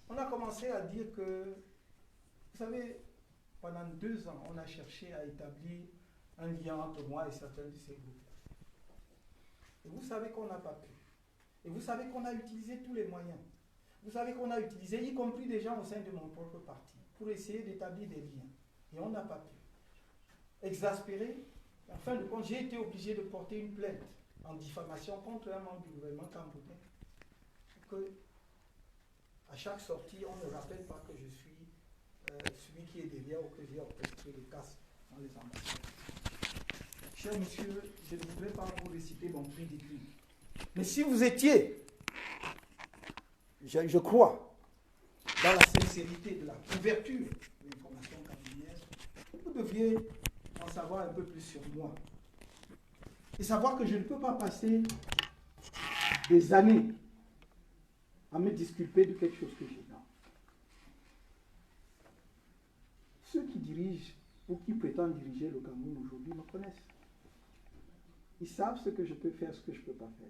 On a commencé à dire que, vous savez, pendant 2 ans, on a cherché à établir un lien entre moi et certains de ces groupes. Et vous savez qu'on n'a pas pu. Et vous savez qu'on a utilisé tous les moyens. Vous savez qu'on a utilisé, y compris des gens au sein de mon propre parti, pour essayer d'établir des liens. Et on n'a pas pu. Exaspéré, en fin de compte, j'ai été obligé de porter une plainte en diffamation contre un membre du gouvernement camerounais. Que à chaque sortie, on ne rappelle pas que je suis celui qui est derrière ou que j'ai orchestré les casses dans les ambassades. Cher monsieur, je ne voudrais pas vous réciter mon prix d'écrit. Mais si vous étiez, je crois, dans la sincérité de la couverture de l'information camerounaise, vous deviez en savoir un peu plus sur moi. Et savoir que je ne peux pas passer des années à me disculper de quelque chose que j'ai dit. Ceux qui dirigent ou qui prétendent diriger le Cameroun aujourd'hui me connaissent. Ils savent ce que je peux faire, ce que je ne peux pas faire.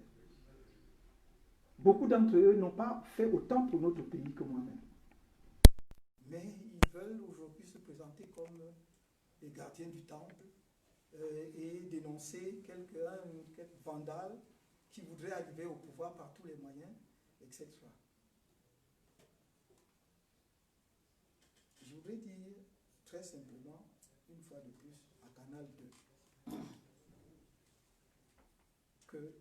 Beaucoup d'entre eux n'ont pas fait autant pour notre pays que moi-même. Mais ils veulent aujourd'hui se présenter comme les gardiens du temple et dénoncer quelques vandales qui voudraient arriver au pouvoir par tous les moyens, etc. Je voudrais dire très simplement, une fois de plus, à Canal 2, que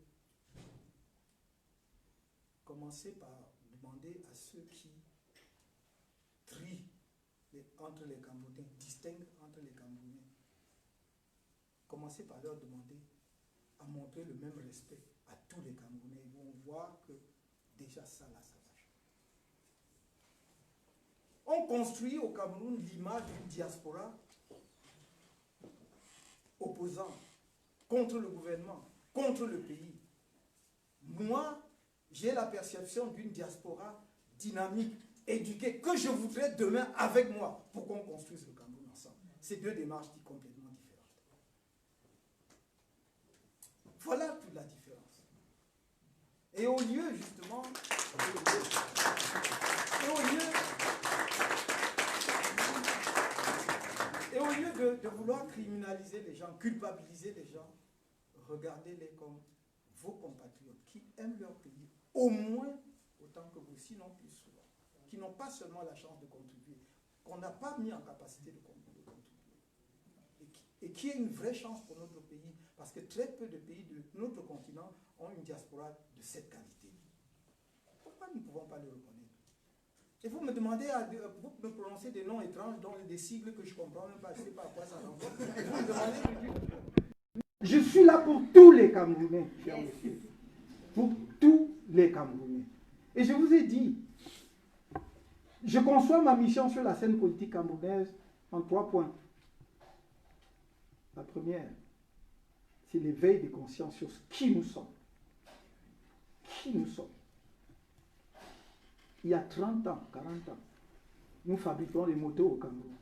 commencez par demander à ceux qui trient entre les Camerounais, distinguent entre les Camerounais, commencez par leur demander à montrer le même respect à tous les Camerounais. Ils vont voir que déjà ça là, ça va changer. On construit au Cameroun l'image d'une diaspora opposant contre le gouvernement, contre le pays. Moi, j'ai la perception d'une diaspora dynamique, éduquée, que je voudrais demain avec moi pour qu'on construise le Cameroun ensemble. C'est deux démarches complètement différentes. Voilà toute la différence. Et au lieu, justement, de vouloir criminaliser les gens, culpabiliser les gens, regardez-les comme vos compatriotes qui aiment leur pays au moins autant que vous, sinon plus souvent, qui n'ont pas seulement la chance de contribuer, qu'on n'a pas mis en capacité de contribuer, et qui est une vraie chance pour notre pays, parce que très peu de pays de notre continent ont une diaspora de cette qualité. Pourquoi nous ne pouvons pas le reconnaître? Et vous me demandez, vous me prononcez des noms étranges, dont des sigles que je ne comprends même pas, je ne sais pas à quoi ça renvoie. Vous me demandez, je suis là pour tous les Camerounais, chers messieurs. Pour tous les Camerounais. Et je vous ai dit, je conçois ma mission sur la scène politique camerounaise en 3 points. La première, c'est l'éveil des consciences sur qui nous sommes. Qui nous sommes. Il y a 30 ans, 40 ans, nous fabriquons les motos au Cameroun.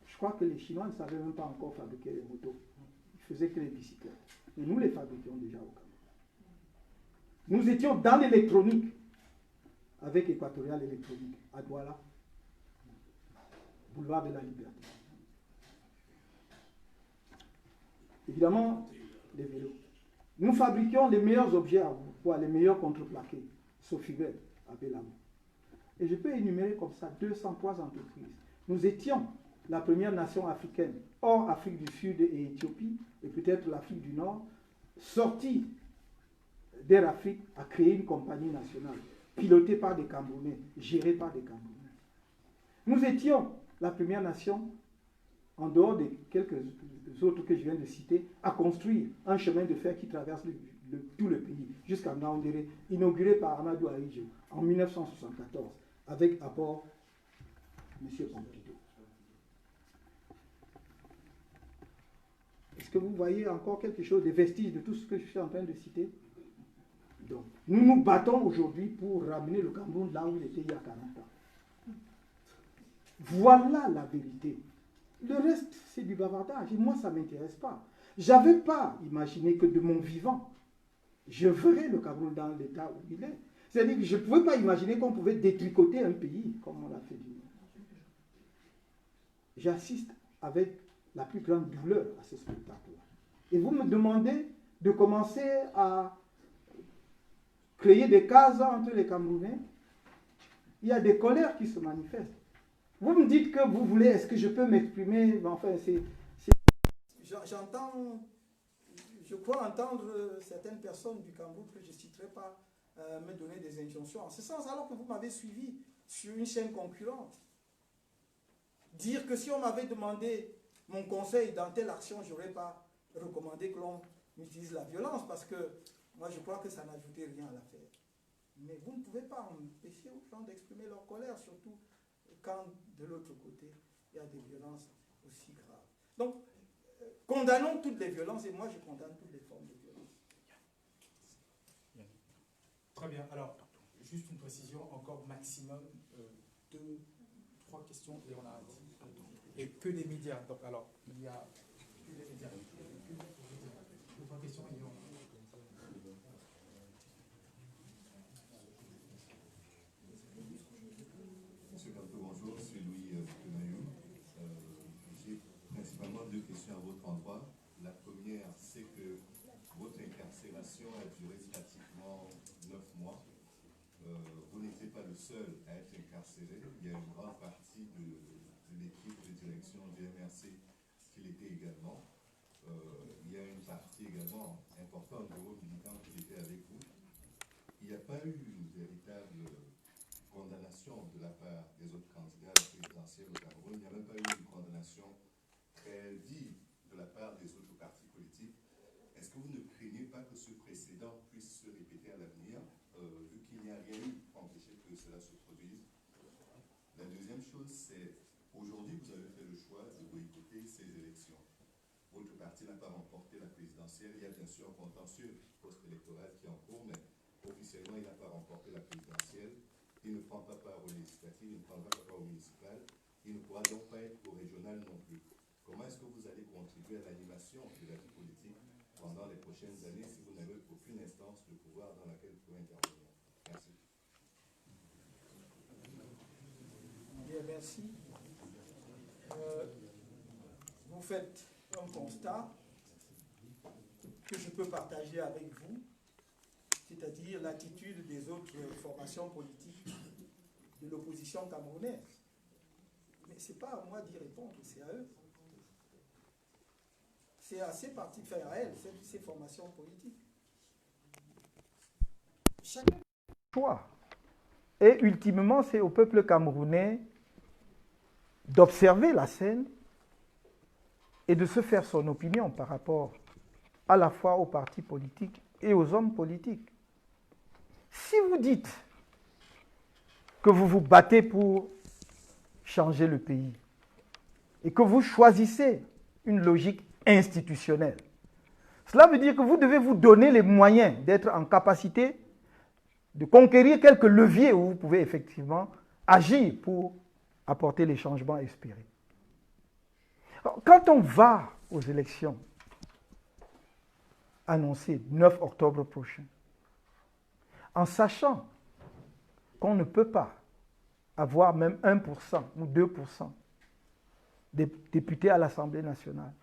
Je crois que les Chinois ne savaient même pas encore fabriquer les motos. Ils faisaient que les bicyclettes. Mais nous les fabriquions déjà au Cameroun. Nous étions dans l'électronique, avec Équatorial Électronique, à Douala, boulevard de la Liberté. Évidemment, les vélos. Nous fabriquions les meilleurs objets à bois, les meilleurs contreplaqués, Sofibel, à Belamo. Et je peux énumérer comme ça 203 entreprises. Nous étions la première nation africaine, hors Afrique du Sud et Éthiopie, et peut-être l'Afrique du Nord, sortie d'Air Afrique à créer une compagnie nationale, pilotée par des Camerounais, gérée par des Camerounais. Nous étions la première nation, en dehors des quelques autres que je viens de citer, à construire un chemin de fer qui traverse tout le pays, jusqu'à Ngaoundéré, inauguré par Amadou Ahidjo en 1974, avec à bord M. Pompidou. Est-ce que vous voyez encore quelque chose, des vestiges de tout ce que je suis en train de citer? Donc, nous nous battons aujourd'hui pour ramener le Cameroun là où il était il y a 40 ans. Voilà la vérité. Le reste, c'est du bavardage. Et moi, ça ne m'intéresse pas. Je n'avais pas imaginé que de mon vivant, je verrais le Cameroun dans l'état où il est. C'est-à-dire que je ne pouvais pas imaginer qu'on pouvait détricoter un pays comme on l'a fait du monde. J'assiste avec la plus grande douleur à ce spectacle-là. Et vous me demandez de commencer à créer des cases entre les Camerounais. Il y a des colères qui se manifestent. Vous me dites que vous voulez, est-ce que je peux m'exprimer? Enfin, j'entends, je crois entendre certaines personnes du Cameroun que je ne citerai pas me donner des injonctions en ce sens, alors que vous m'avez suivi sur une chaîne concurrente. Dire que si on m'avait demandé mon conseil dans telle action, je n'aurais pas recommandé que l'on utilise la violence, parce que moi je crois que ça n'ajoutait rien à l'affaire. Mais vous ne pouvez pas empêcher aux gens d'exprimer leur colère, surtout quand de l'autre côté, il y a des violences aussi graves. Donc, condamnons toutes les violences, et moi je condamne toutes les formes de violence. Très bien. Alors, juste une précision, encore maximum 2, 3 questions et on arrête. Et que les médias. Donc, alors, il y a que les médias. 2, 3 questions et on arrête. Monsieur Campo, bonjour, c'est Louis Tenayou. J'ai principalement 2 questions. questions à votre endroit. La première, c'est que votre incarcération a duré pratiquement 9 mois. Vous n'étiez pas le seul à être incarcéré. Il y a une grande partie de l'équipe de direction du MRC qui l'était également. Il y a une partie également importante de vos militants qui étaient avec vous. Il n'y a pas eu une véritable condamnation de la part des autres candidats présidentiels au Cameroun. Il n'y a même pas eu une condamnation très vive de la part des autres partis politiques. Est-ce que vous ne craignez pas que ce précédent puisse se répéter à l'avenir, vu qu'il n'y a rien eu pour empêcher que cela se produise? La deuxième chose, c'est aujourd'hui, vous avez fait le choix de boycotter ces élections. Votre parti n'a pas remporté la présidentielle. Il y a bien sûr un contentieux post-électoral qui est en cours, mais officiellement, il n'a pas remporté la présidentielle. Il ne prend pas part aux législatives, il ne prendra pas part aux municipales. Il ne pourra donc pas être au régional non plus. Comment est-ce que vous allez contribuer à l'animation de la vie politique pendant les prochaines années si vous n'avez aucune instance de pouvoir dans laquelle vous pouvez intervenir? Merci. Bien, merci. Vous faites un constat que je peux partager avec vous, c'est-à-dire l'attitude des autres formations politiques de l'opposition camerounaise. Mais ce n'est pas à moi d'y répondre, c'est à eux. C'est à ces partis, enfin à elles, ces formations politiques. Chacun choix. Et ultimement, c'est au peuple camerounais d'observer la scène et de se faire son opinion par rapport à la fois aux partis politiques et aux hommes politiques. Si vous dites que vous vous battez pour changer le pays et que vous choisissez une logique institutionnelle, cela veut dire que vous devez vous donner les moyens d'être en capacité de conquérir quelques leviers où vous pouvez effectivement agir pour apporter les changements espérés. Alors, quand on va aux élections annoncées 9 octobre prochain, en sachant qu'on ne peut pas avoir même 1% ou 2% des députés à l'Assemblée nationale,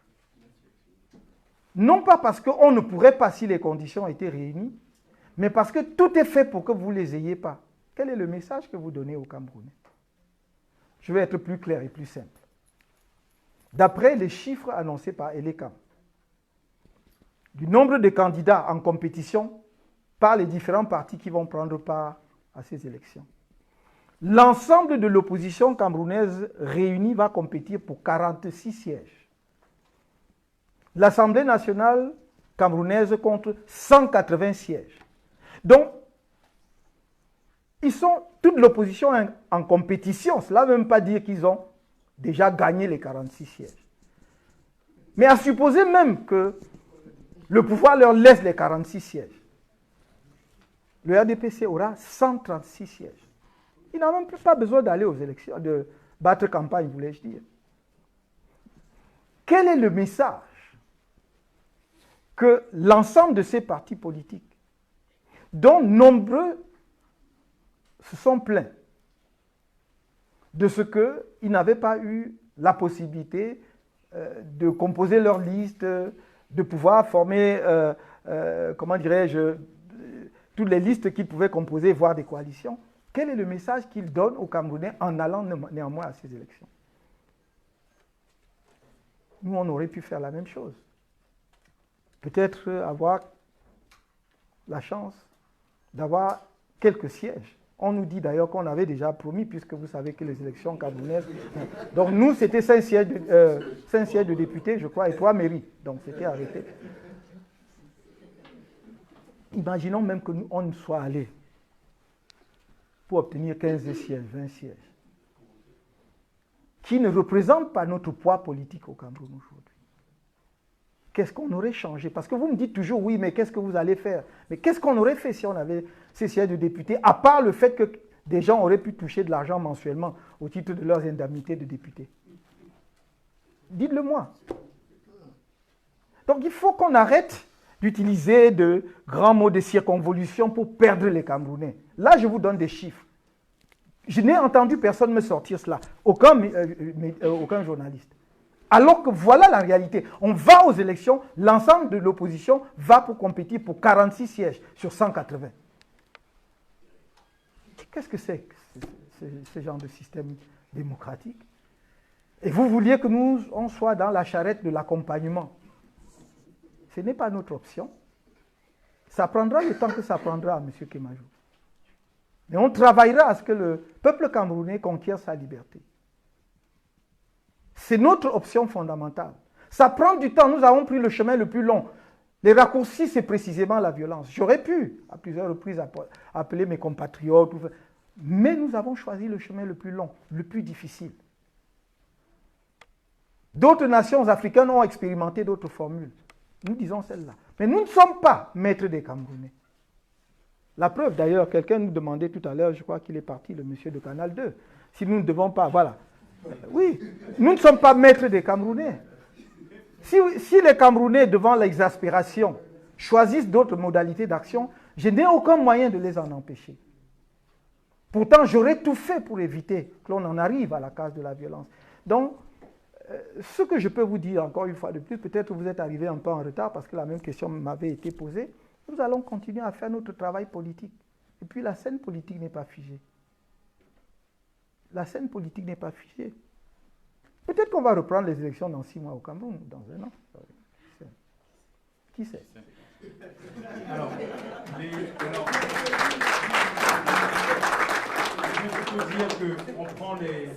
non pas parce qu'on ne pourrait pas si les conditions étaient réunies, mais parce que tout est fait pour que vous ne les ayez pas. Quel est le message que vous donnez aux Camerounais? Je vais être plus clair et plus simple. D'après les chiffres annoncés par Elecam, du nombre de candidats en compétition par les différents partis qui vont prendre part à ces élections, l'ensemble de l'opposition camerounaise réunie va compétir pour 46 sièges. L'Assemblée nationale camerounaise compte 180 sièges. Donc, ils sont toute l'opposition en compétition. Cela ne veut même pas dire qu'ils ont déjà gagné les 46 sièges. Mais à supposer même que le pouvoir leur laisse les 46 sièges, le RDPC aura 136 sièges. Il n'a même pas besoin d'aller aux élections, de battre campagne, voulais-je dire. Quel est le message que l'ensemble de ces partis politiques, dont nombreux se sont plaints de ce qu'ils n'avaient pas eu la possibilité de composer leur liste, de pouvoir former, comment dirais-je, toutes les listes qu'ils pouvaient composer, voire des coalitions. Quel est le message qu'ils donnent aux Camerounais en allant néanmoins à ces élections? Nous, on aurait pu faire la même chose. Peut-être avoir la chance d'avoir quelques sièges. On nous dit d'ailleurs qu'on avait déjà promis, puisque vous savez que les élections camerounaises... Donc nous, c'était 5 sièges de députés, je crois, et 3 mairies. Donc c'était arrêté. Imaginons même que nous, on soit allé pour obtenir 15 sièges, 20 sièges, qui ne représentent pas notre poids politique au Cameroun aujourd'hui. Qu'est-ce qu'on aurait changé? Parce que vous me dites toujours, oui, mais qu'est-ce que vous allez faire? Mais qu'est-ce qu'on aurait fait si on avait ces sièges de députés, à part le fait que des gens auraient pu toucher de l'argent mensuellement au titre de leurs indemnités de députés? Dites-le moi. Donc il faut qu'on arrête d'utiliser de grands mots de circonvolution pour perdre les Camerounais. Là, je vous donne des chiffres. Je n'ai entendu personne me sortir cela. Aucun journaliste. Alors que voilà la réalité. On va aux élections, l'ensemble de l'opposition va pour compétir pour 46 sièges sur 180. Qu'est-ce que c'est ce genre de système démocratique? Et vous vouliez que nous, on soit dans la charrette de l'accompagnement. Ce n'est pas notre option. Ça prendra le temps que ça prendra, M. Kémajou. Mais on travaillera à ce que le peuple camerounais conquiert sa liberté. C'est notre option fondamentale. Ça prend du temps. Nous avons pris le chemin le plus long. Les raccourcis, c'est précisément la violence. J'aurais pu, à plusieurs reprises, appeler mes compatriotes. Mais nous avons choisi le chemin le plus long, le plus difficile. D'autres nations africaines ont expérimenté d'autres formules. Nous disons celle-là. Mais nous ne sommes pas maîtres des Camerounais. La preuve, d'ailleurs, quelqu'un nous demandait tout à l'heure, je crois qu'il est parti, le monsieur de Canal 2, si nous ne devons pas, voilà. Oui, nous ne sommes pas maîtres des Camerounais. Si les Camerounais, devant l'exaspération, choisissent d'autres modalités d'action, je n'ai aucun moyen de les en empêcher. Pourtant, j'aurais tout fait pour éviter que l'on en arrive à la case de la violence. Donc, ce que je peux vous dire, encore une fois de plus, peut-être vous êtes arrivé un peu en retard parce que la même question m'avait été posée, nous allons continuer à faire notre travail politique. Et puis la scène politique n'est pas figée. La scène politique n'est pas figée. Peut-être qu'on va reprendre les élections dans 6 mois au Cameroun, dans 1 an. Qui sait? Alors, je peux dire qu'on prend les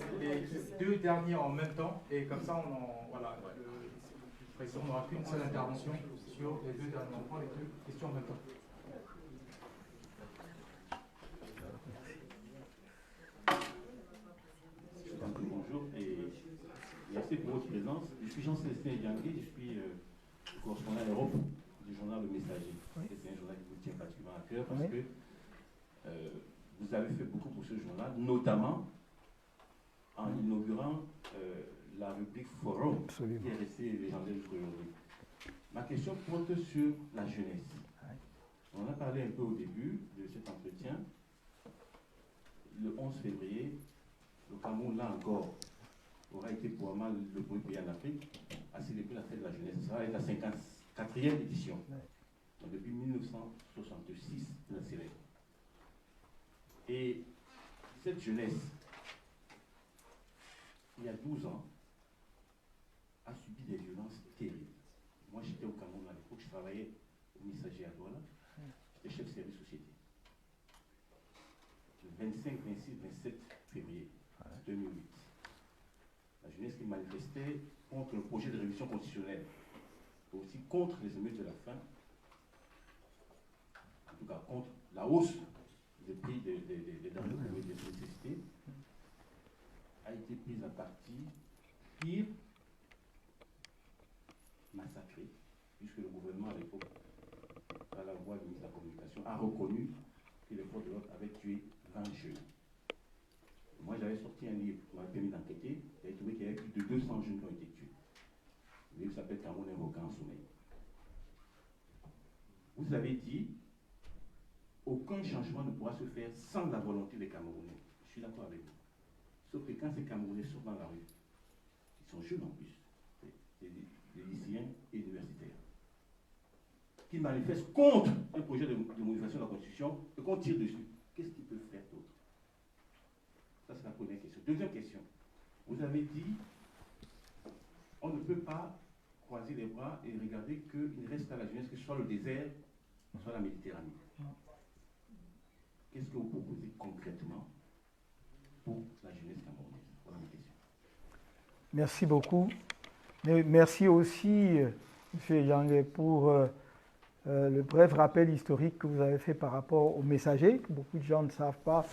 2 derniers en même temps et comme ça, voilà, le président n'aura qu'une seule intervention sur les 2 derniers. On prend les 2 questions en même temps. Bonjour et merci pour votre présence. Je suis Jean-Célestin Yangui, je suis correspondant à Europe du journal Le Messager. Oui. C'est un journal qui vous tient particulièrement à cœur parce que vous avez fait beaucoup pour ce journal, notamment en inaugurant la rubrique Forum, Absolument. Qui est restée légendaire jusqu'aujourd'hui. Ma question porte sur la jeunesse. On en a parlé un peu au début de cet entretien. Le 11 février, le Cameroun, là encore, aura été probablement le premier pays en Afrique à célébrer la fête de la jeunesse. Ça va être la 54e édition. Donc depuis 1966, la célèbre. Et cette jeunesse, il y a 12 ans, a subi des violences terribles. Moi, j'étais au Cameroun à l'époque, je travaillais au Messager à Douala, j'étais chef de service société. Le 25, 26, 27 février 2008, la jeunesse qui manifestait contre le projet de révision constitutionnelle, aussi contre les émeutes de la faim, en tout cas contre la hausse des prix des denrées de nécessité, a été prise à partie, pire, massacrée, puisque le gouvernement à l'époque, par la voie du ministre de la Communication, a reconnu que les forces de l'ordre avaient tué 20 jeunes. Moi, j'avais sorti un livre qui m'avait permis d'enquêter, j'avais trouvé qu'il y avait plus de 200 jeunes qui ont été tués. Le livre s'appelle Cameroun invoquant en sommeil. Vous avez dit, aucun changement ne pourra se faire sans la volonté des Camerounais. Je suis d'accord avec vous. Sauf que quand ces Camerounais sortent dans la rue, ils sont jeunes en plus, des lycéens et universitaires, qui manifestent contre un projet de modification de la Constitution et qu'on tire dessus. Qu'est-ce qu'ils peuvent faire d'autre? Ça, c'est la première question. Deuxième question. Vous avez dit, on ne peut pas croiser les bras et regarder qu'il ne reste à la jeunesse que ce soit le désert, soit la Méditerranée. Qu'est-ce que vous proposez concrètement pour la jeunesse camerounaise? Voilà ma question. Merci beaucoup. Mais merci aussi, M. Yang, pour le bref rappel historique que vous avez fait par rapport au messager, que beaucoup de gens ne savent pas.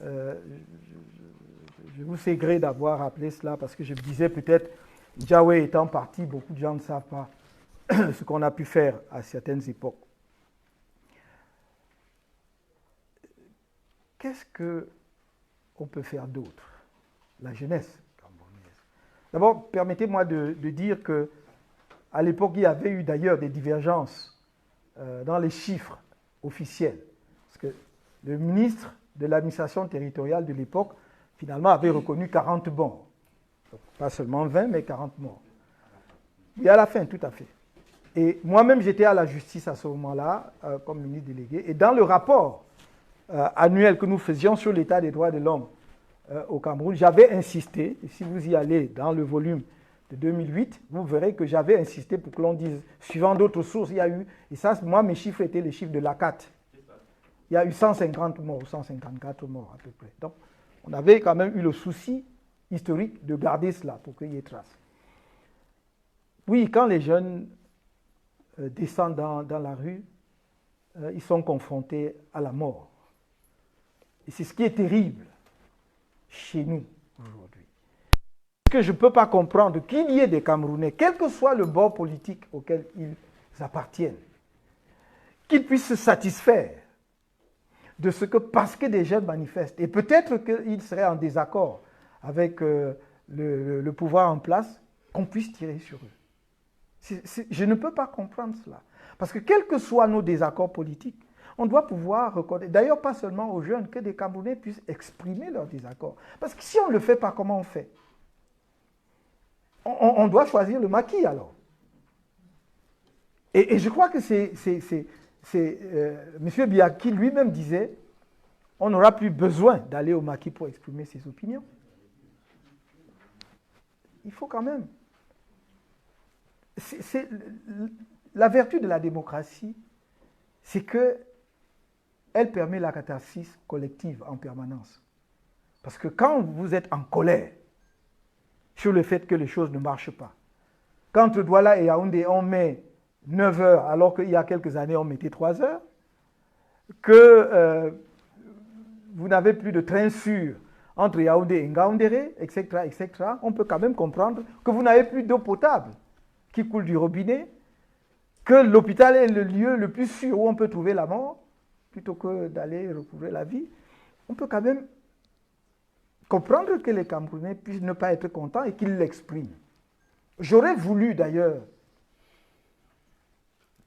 Je vous fais gré d'avoir rappelé cela parce que je me disais peut-être, Yahweh étant parti, beaucoup de gens ne savent pas ce qu'on a pu faire à certaines époques. Qu'est-ce qu'on peut faire d'autre? La jeunesse camerounaise. D'abord, permettez-moi de dire qu'à l'époque, il y avait eu d'ailleurs des divergences dans les chiffres officiels. Parce que le ministre de l'administration territoriale de l'époque, finalement, avait reconnu 40 morts. Donc, pas seulement 20, mais 40 morts. Oui, à la fin, tout à fait. Et moi-même, j'étais à la justice à ce moment-là, comme ministre délégué. Et dans le rapport annuel que nous faisions sur l'état des droits de l'homme au Cameroun, j'avais insisté, et si vous y allez dans le volume de 2008, vous verrez que j'avais insisté pour que l'on dise, suivant d'autres sources, il y a eu, et ça, moi, mes chiffres étaient les chiffres de l'ACAT. Il y a eu 150 morts, 154 morts à peu près. Donc, on avait quand même eu le souci historique de garder cela pour qu'il y ait trace. Oui, quand les jeunes descendent dans la rue, ils sont confrontés à la mort. Et c'est ce qui est terrible chez nous aujourd'hui. Ce que je ne peux pas comprendre, qu'il y ait des Camerounais, quel que soit le bord politique auquel ils appartiennent, qu'ils puissent se satisfaire de ce que, parce que des jeunes manifestent, et peut-être qu'ils seraient en désaccord avec le pouvoir en place, qu'on puisse tirer sur eux. Je ne peux pas comprendre cela. Parce que quels que soient nos désaccords politiques, on doit pouvoir reconnaître, d'ailleurs pas seulement aux jeunes, que des Camerounais puissent exprimer leurs désaccords. Parce que si on ne le fait pas, comment on fait? On doit choisir le maquis alors. Et je crois que c'est M. Biya qui lui-même disait, on n'aura plus besoin d'aller au maquis pour exprimer ses opinions. Il faut quand même. La vertu de la démocratie, c'est qu'elle permet la catharsis collective en permanence. Parce que quand vous êtes en colère sur le fait que les choses ne marchent pas, quand Douala et Yaoundé on met 9 heures alors qu'il y a quelques années on mettait 3 heures, que vous n'avez plus de train sûr entre Yaoundé et Ngaoundéré, etc., etc., on peut quand même comprendre que vous n'avez plus d'eau potable qui coule du robinet, que l'hôpital est le lieu le plus sûr où on peut trouver la mort, plutôt que d'aller recouvrer la vie. On peut quand même comprendre que les Camerounais puissent ne pas être contents et qu'ils l'expriment. J'aurais voulu d'ailleurs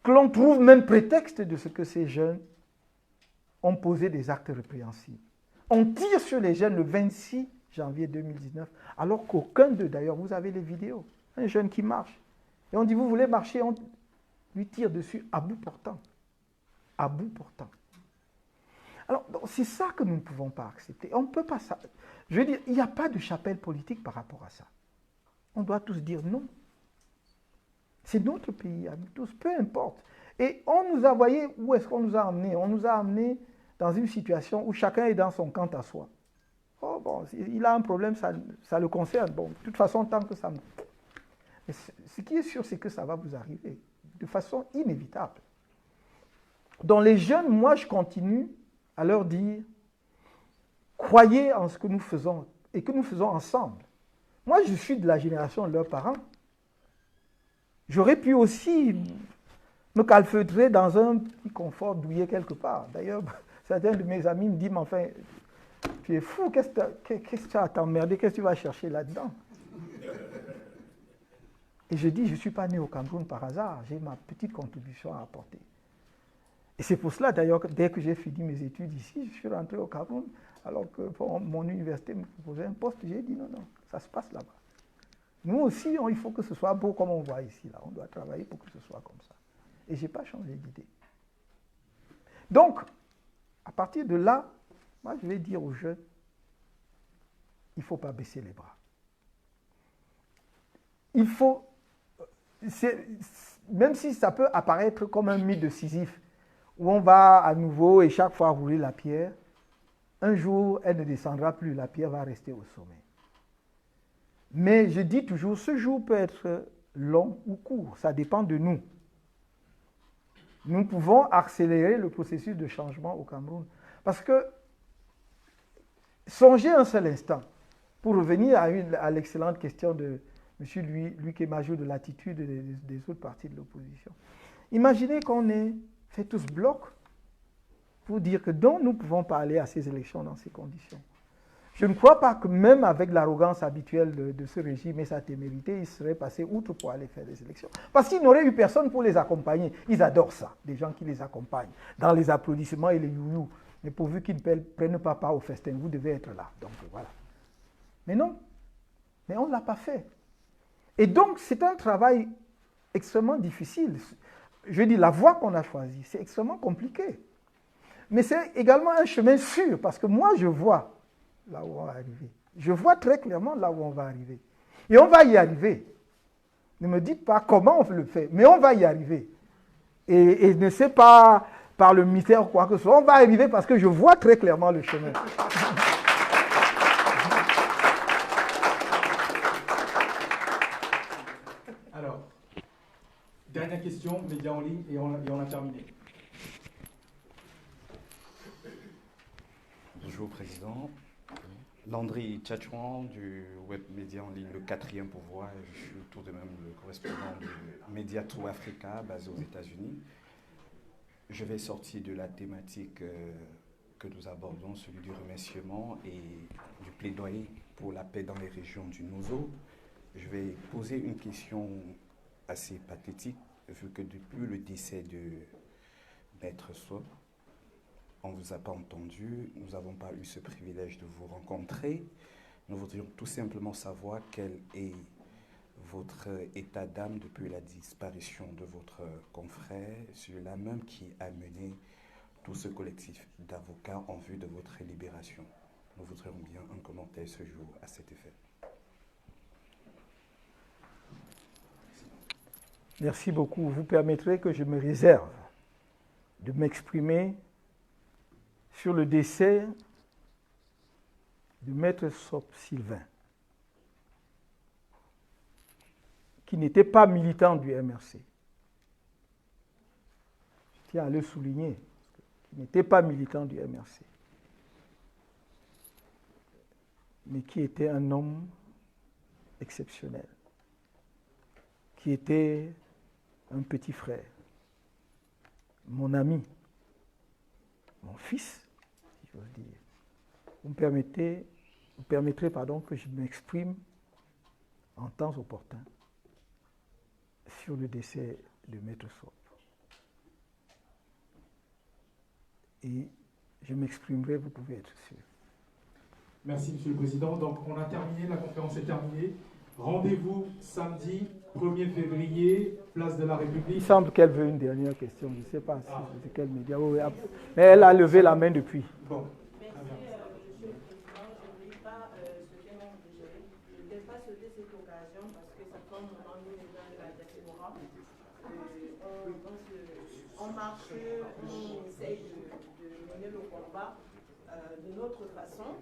que l'on trouve même prétexte de ce que ces jeunes ont posé des actes répréhensibles. On tire sur les jeunes le 26 janvier 2019, alors qu'aucun d'eux, d'ailleurs, vous avez les vidéos, un jeune qui marche. Et on dit, vous voulez marcher, on lui tire dessus à bout portant. À bout portant. Alors, c'est ça que nous ne pouvons pas accepter. On ne peut pas ça. Je veux dire, il n'y a pas de chapelle politique par rapport à ça. On doit tous dire non. C'est notre pays, à nous tous, peu importe. Et on nous a, voyez, où est-ce qu'on nous a amenés? On nous a amenés dans une situation où chacun est dans son camp à soi. Oh bon, il a un problème, ça le concerne. Bon, de toute façon, tant que ça... Mais ce qui est sûr, c'est que ça va vous arriver de façon inévitable. Dans les jeunes, moi, je continue à leur dire, croyez en ce que nous faisons et que nous faisons ensemble. Moi, je suis de la génération de leurs parents. J'aurais pu aussi me calfeutrer dans un petit confort douillet quelque part. D'ailleurs, certains de mes amis me disent, mais enfin, tu es fou, qu'est-ce que tu as à t'emmerder, qu'est-ce que tu vas chercher là-dedans? Et je dis, je ne suis pas né au Cameroun par hasard, j'ai ma petite contribution à apporter. Et c'est pour cela, d'ailleurs, que dès que j'ai fini mes études ici, je suis rentré au Cameroun, alors que mon université me proposait un poste, j'ai dit non, non, ça se passe là-bas. Nous aussi, il faut que ce soit beau comme on voit ici, là. On doit travailler pour que ce soit comme ça. Et je n'ai pas changé d'idée. Donc, à partir de là, moi, je vais dire aux jeunes, il ne faut pas baisser les bras. Il faut, même si ça peut apparaître comme un mythe de Sisyphe, où on va à nouveau et chaque fois rouler la pierre, un jour, elle ne descendra plus, la pierre va rester au sommet. Mais je dis toujours, ce jour peut être long ou court, ça dépend de nous. Nous pouvons accélérer le processus de changement au Cameroun. Parce que, songez un seul instant, pour revenir à l'excellente question de M. Luc Emajou de l'attitude des autres partis de l'opposition. Imaginez qu'on ait fait tous bloc pour dire que donc nous pouvons pas aller à ces élections dans ces conditions. Je ne crois pas que même avec l'arrogance habituelle de ce régime et sa témérité, ils seraient passés outre pour aller faire des élections. Parce qu'ils n'auraient eu personne pour les accompagner. Ils adorent ça, des gens qui les accompagnent, dans les applaudissements et les you-you. Mais pourvu qu'ils ne prennent pas part au festin, vous devez être là. Donc voilà. Mais non, mais on ne l'a pas fait. Et donc c'est un travail extrêmement difficile. Je dis, la voie qu'on a choisie, c'est extrêmement compliqué. Mais c'est également un chemin sûr, parce que moi, je vois là où on va arriver. Je vois très clairement là où on va arriver. Et on va y arriver. Ne me dites pas comment on le fait, mais on va y arriver. Et ne sais pas par le mystère ou quoi que ce soit, on va arriver parce que je vois très clairement le chemin. Alors, dernière question, médias en ligne, et on a terminé. Bonjour Président. Landry Tchatchouan du web média en ligne Le 4e Pouvoir. Je suis tout de même le correspondant du Média True Africa basé aux États-Unis. Je vais sortir de la thématique que nous abordons, celui du remerciement et du plaidoyer pour la paix dans les régions du Nozo. Je vais poser une question assez pathétique, vu que depuis le décès de Maître Sope, on ne vous a pas entendu, nous n'avons pas eu ce privilège de vous rencontrer. Nous voudrions tout simplement savoir quel est votre état d'âme depuis la disparition de votre confrère, celui-là même qui a mené tout ce collectif d'avocats en vue de votre libération. Nous voudrions bien un commentaire ce jour à cet effet. Merci beaucoup. Vous permettrez que je me réserve de m'exprimer sur le décès de Maître Sope Sylvain, qui n'était pas militant du MRC. Je tiens à le souligner, qui n'était pas militant du MRC, mais qui était un homme exceptionnel, qui était un petit frère, mon ami, mon fils, si j'ose dire. Vous permettrez que je m'exprime en temps opportun sur le décès de Maître Sope. Et je m'exprimerai, vous pouvez être sûr. Merci, Monsieur le Président. Donc, on a terminé, la conférence est terminée. Rendez-vous samedi 1er février, place de la République. Il semble qu'elle veut une dernière question. Je ne sais pas si c'est quel média. Oui, mais elle a levé la main depuis. Bon. Merci, Monsieur le Président. Je ne voulais pas sauter mon déjeuner. Je ne voulais pas sauter cette occasion parce que ça tombe dans nous les gens de la diaspora. On marche, on essaye de mener le combat de notre façon.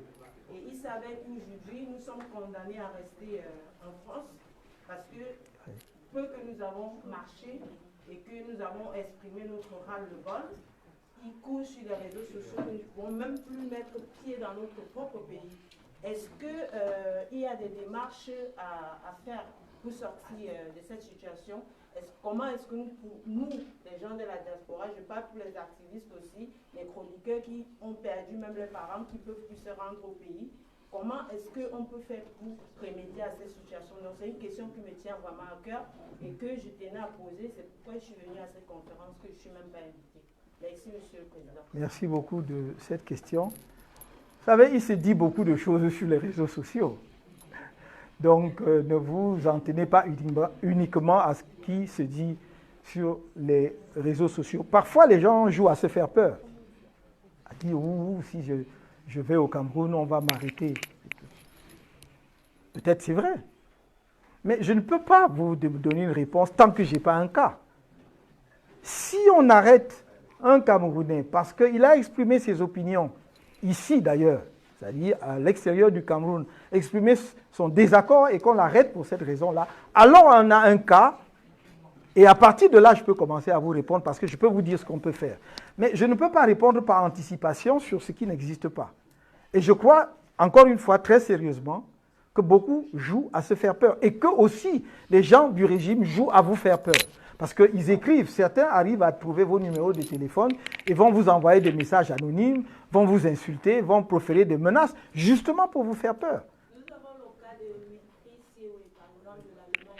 Et il s'avère qu'aujourd'hui, nous sommes condamnés à rester en France parce que peu que nous avons marché et que nous avons exprimé notre ras-le-bol, ils courent sur les réseaux sociaux, nous ne pouvons même plus mettre pied dans notre propre pays. Est-ce qu'il y a des démarches à faire pour sortir de cette situation? Comment est-ce que nous, les gens de la diaspora, je parle pour les activistes aussi, les chroniqueurs qui ont perdu même leurs parents, qui ne peuvent plus se rendre au pays, comment est-ce qu'on peut faire pour remédier à cette situation? Donc c'est une question qui me tient vraiment à cœur et que je tenais à poser. C'est pourquoi je suis venue à cette conférence, que je ne suis même pas invitée. Merci, Monsieur le Président. Merci beaucoup de cette question. Vous savez, il se dit beaucoup de choses sur les réseaux sociaux. Donc, ne vous en tenez pas uniquement à ce qui se dit sur les réseaux sociaux. Parfois, les gens jouent à se faire peur. À dire, si je vais au Cameroun, on va m'arrêter. Peut-être c'est vrai. Mais je ne peux pas vous donner une réponse tant que je n'ai pas un cas. Si on arrête un Camerounais parce qu'il a exprimé ses opinions, ici d'ailleurs, c'est-à-dire à l'extérieur du Cameroun, exprimer son désaccord et qu'on l'arrête pour cette raison-là, alors on a un cas, et à partir de là, je peux commencer à vous répondre parce que je peux vous dire ce qu'on peut faire. Mais je ne peux pas répondre par anticipation sur ce qui n'existe pas. Et je crois, encore une fois, très sérieusement, que beaucoup jouent à se faire peur et que aussi les gens du régime jouent à vous faire peur. Parce qu'ils écrivent, certains arrivent à trouver vos numéros de téléphone et vont vous envoyer des messages anonymes, vont vous insulter, vont proférer des menaces, justement pour vous faire peur. Nous avons le cas de Wilfried Sioé, par exemple, de l'Allemagne.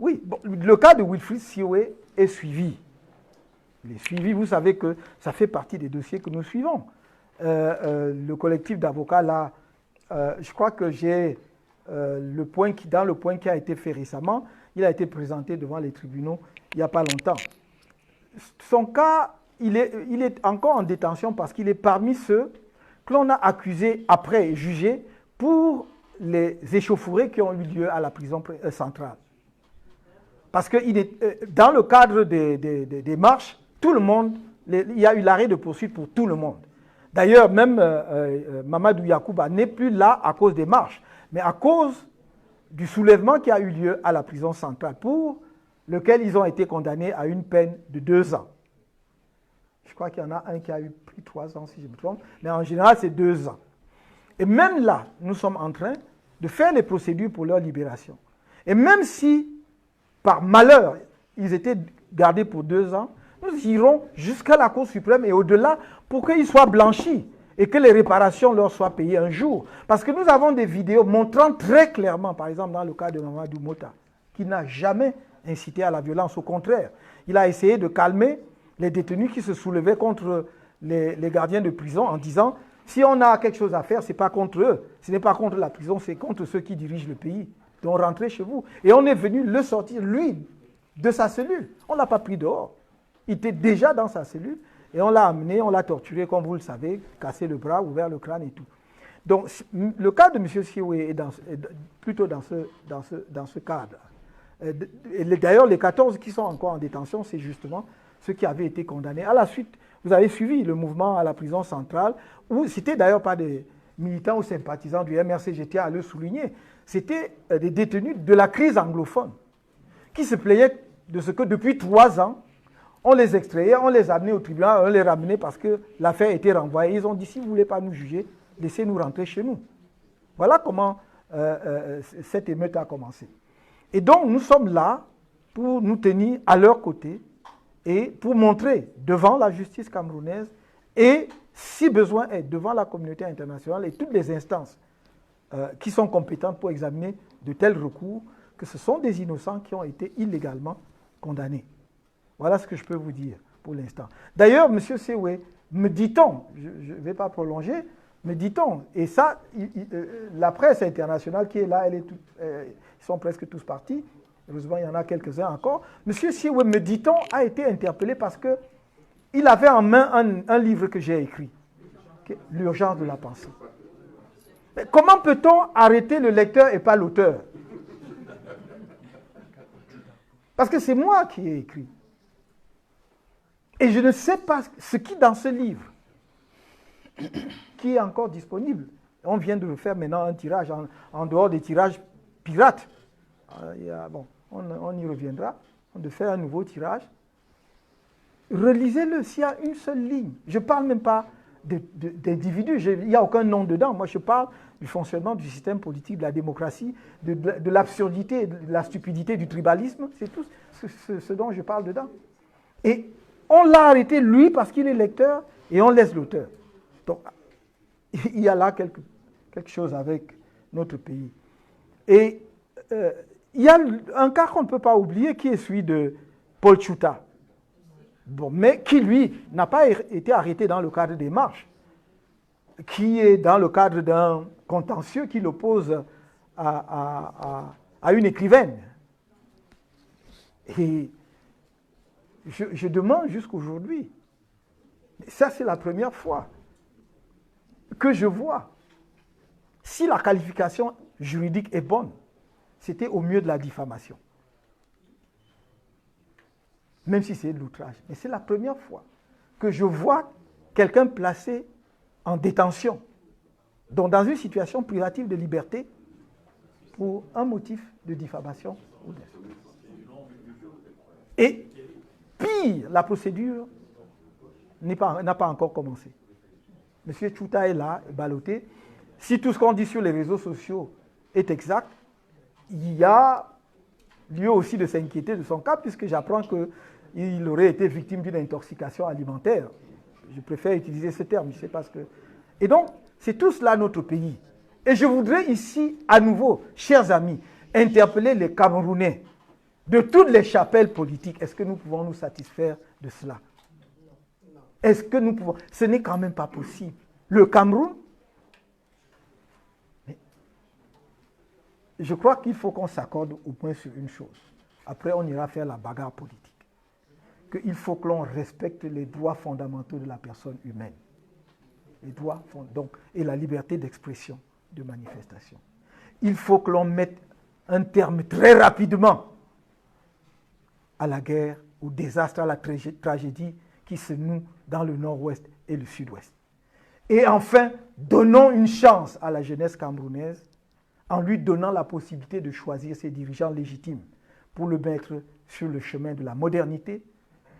Oui, bon, le cas de Wilfried Sioé est suivi. Il est suivi, vous savez que ça fait partie des dossiers que nous suivons. Le collectif d'avocats, là, je crois que j'ai dans le point qui a été fait récemment, Il a été présenté devant les tribunaux il n'y a pas longtemps. Son cas, il est encore en détention parce qu'il est parmi ceux que l'on a accusés après et jugés pour les échauffourées qui ont eu lieu à la prison centrale. Parce que dans le cadre des marches, tout le monde, il y a eu l'arrêt de poursuite pour tout le monde. D'ailleurs, même Mamadou Yacouba n'est plus là à cause des marches, mais à cause du soulèvement qui a eu lieu à la prison centrale, pour lequel ils ont été condamnés à une peine de 2 ans. Je crois qu'il y en a un qui a eu pris 3 ans, si je me trompe, mais en général, c'est 2 ans. Et même là, nous sommes en train de faire les procédures pour leur libération. Et même si, par malheur, ils étaient gardés pour 2 ans, nous irons jusqu'à la Cour suprême et au-delà pour qu'ils soient blanchis et que les réparations leur soient payées un jour. Parce que nous avons des vidéos montrant très clairement, par exemple dans le cas de Mamadou Mota, qui n'a jamais incité à la violence. Au contraire, il a essayé de calmer les détenus qui se soulevaient contre les gardiens de prison en disant « si on a quelque chose à faire, ce n'est pas contre eux, ce n'est pas contre la prison, c'est contre ceux qui dirigent le pays. Donc rentrez chez vous. » Et on est venu le sortir, lui, de sa cellule. On ne l'a pas pris dehors. Il était déjà dans sa cellule et on l'a amené, on l'a torturé, comme vous le savez, cassé le bras, ouvert le crâne et tout. Donc le cas de M. Sioué est plutôt dans ce cadre. D'ailleurs, les 14 qui sont encore en détention, c'est justement ceux qui avaient été condamnés. À la suite, vous avez suivi le mouvement à la prison centrale, où c'était d'ailleurs pas des militants ou sympathisants du MRC, je tiens à le souligner, c'était des détenus de la crise anglophone, qui se plaignaient de ce que depuis 3 ans, on les extrayait, on les amenait au tribunal, on les ramenait parce que l'affaire était renvoyée. Ils ont dit, si vous ne voulez pas nous juger, laissez-nous rentrer chez nous. Voilà comment cette émeute a commencé. Et donc, nous sommes là pour nous tenir à leur côté et pour montrer devant la justice camerounaise et, si besoin est, devant la communauté internationale et toutes les instances qui sont compétentes pour examiner de tels recours, que ce sont des innocents qui ont été illégalement condamnés. Voilà ce que je peux vous dire pour l'instant. D'ailleurs, M. Sioué, me dit-on, je ne vais pas prolonger, me dit-on, et ça, la presse internationale qui est là, ils sont presque tous partis, heureusement il y en a quelques-uns encore, M. Sioué, me dit-on, a été interpellé parce qu'il avait en main un livre que j'ai écrit, L'urgence de la pensée. Mais comment peut-on arrêter le lecteur et pas l'auteur? Parce que c'est moi qui ai écrit. Et je ne sais pas ce qui, dans ce livre, qui est encore disponible, on vient de faire maintenant un tirage en dehors des tirages pirates. On y reviendra, de faire un nouveau tirage. Relisez-le s'il y a une seule ligne. Je ne parle même pas d'individus, il n'y a aucun nom dedans. Moi, je parle du fonctionnement du système politique, de la démocratie, de l'absurdité, de la stupidité, du tribalisme. C'est tout ce dont je parle dedans. Et on l'a arrêté, lui, parce qu'il est lecteur, et on laisse l'auteur. Donc, il y a là quelque chose avec notre pays. Et il y a un cas qu'on ne peut pas oublier, qui est celui de Paul Tchouta. Bon, mais qui, lui, n'a pas été arrêté dans le cadre des marches, qui est dans le cadre d'un contentieux qui l'oppose à une écrivaine. Et je demande jusqu'aujourd'hui, ça c'est la première fois que je vois, si la qualification juridique est bonne, c'était au mieux de la diffamation. Même si c'est de l'outrage. Mais c'est la première fois que je vois quelqu'un placé en détention, donc dans une situation privative de liberté, pour un motif de diffamation. Et pire, la procédure n'a pas encore commencé. Monsieur Tchouta est là, ballotté. Si tout ce qu'on dit sur les réseaux sociaux est exact, il y a lieu aussi de s'inquiéter de son cas, puisque j'apprends qu'il aurait été victime d'une intoxication alimentaire. Je préfère utiliser ce terme, je ne sais pas ce que... Et donc, c'est tout cela notre pays. Et je voudrais ici, à nouveau, chers amis, interpeller les Camerounais de toutes les chapelles politiques. Est-ce que nous pouvons nous satisfaire de cela? Est-ce que nous pouvons... Ce n'est quand même pas possible. Le Cameroun, je crois qu'il faut qu'on s'accorde au moins sur une chose. Après, on ira faire la bagarre politique. Qu'il faut que l'on respecte les droits fondamentaux de la personne humaine. Les droits et la liberté d'expression, de manifestation. Il faut que l'on mette un terme très rapidement à la guerre, au désastre, à la tragédie qui se noue dans le nord-ouest et le sud-ouest. Et enfin, donnons une chance à la jeunesse camerounaise en lui donnant la possibilité de choisir ses dirigeants légitimes pour le mettre sur le chemin de la modernité,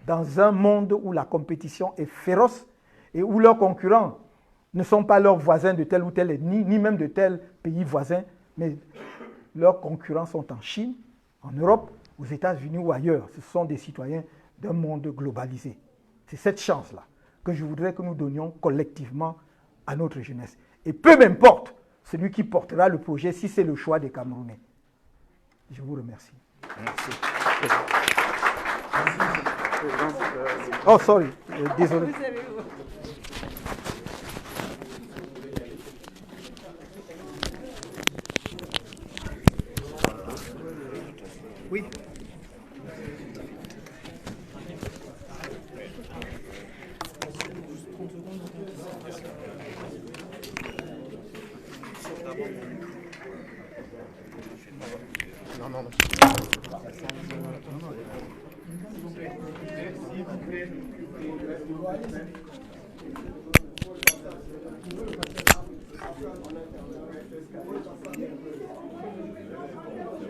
dans un monde où la compétition est féroce et où leurs concurrents ne sont pas leurs voisins de telle ou telle ethnie, ni même de tel pays voisin, mais leurs concurrents sont en Chine, en Europe, aux États-Unis ou ailleurs. Ce sont des citoyens d'un monde globalisé. C'est cette chance-là que je voudrais que nous donnions collectivement à notre jeunesse. Et peu m'importe celui qui portera le projet si c'est le choix des Camerounais. Je vous remercie. Merci. Oh, sorry. Désolé. Oui.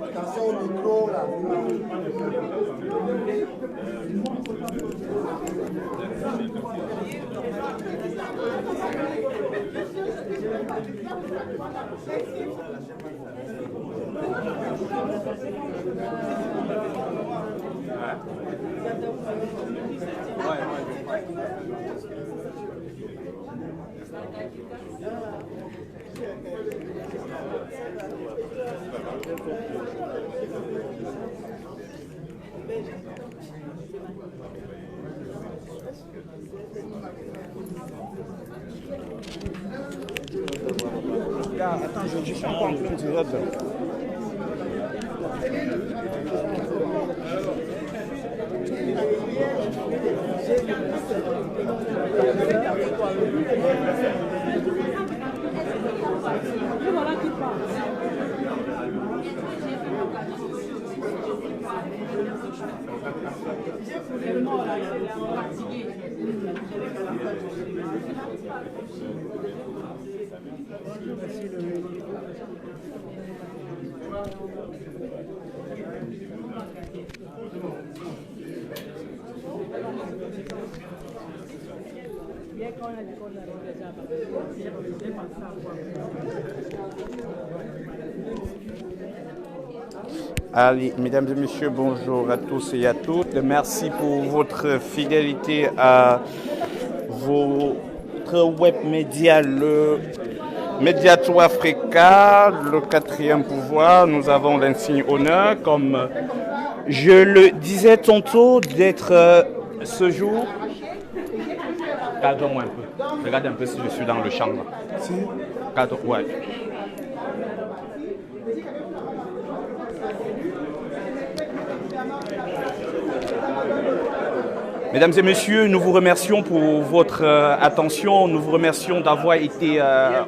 Attention au micro là. Attends, je suis encore en train de dire. Allez, mesdames et messieurs, bonjour à tous et à toutes. Merci pour votre fidélité à votre web média, le Mediator Africa, le 4e pouvoir. Nous avons l'insigne honneur, comme je le disais tantôt, d'être ce jour. Regarde-moi un peu. Regarde un peu si je suis dans le champ. Si. Ouais. Mesdames et messieurs, nous vous remercions pour votre attention. Nous vous remercions d'avoir été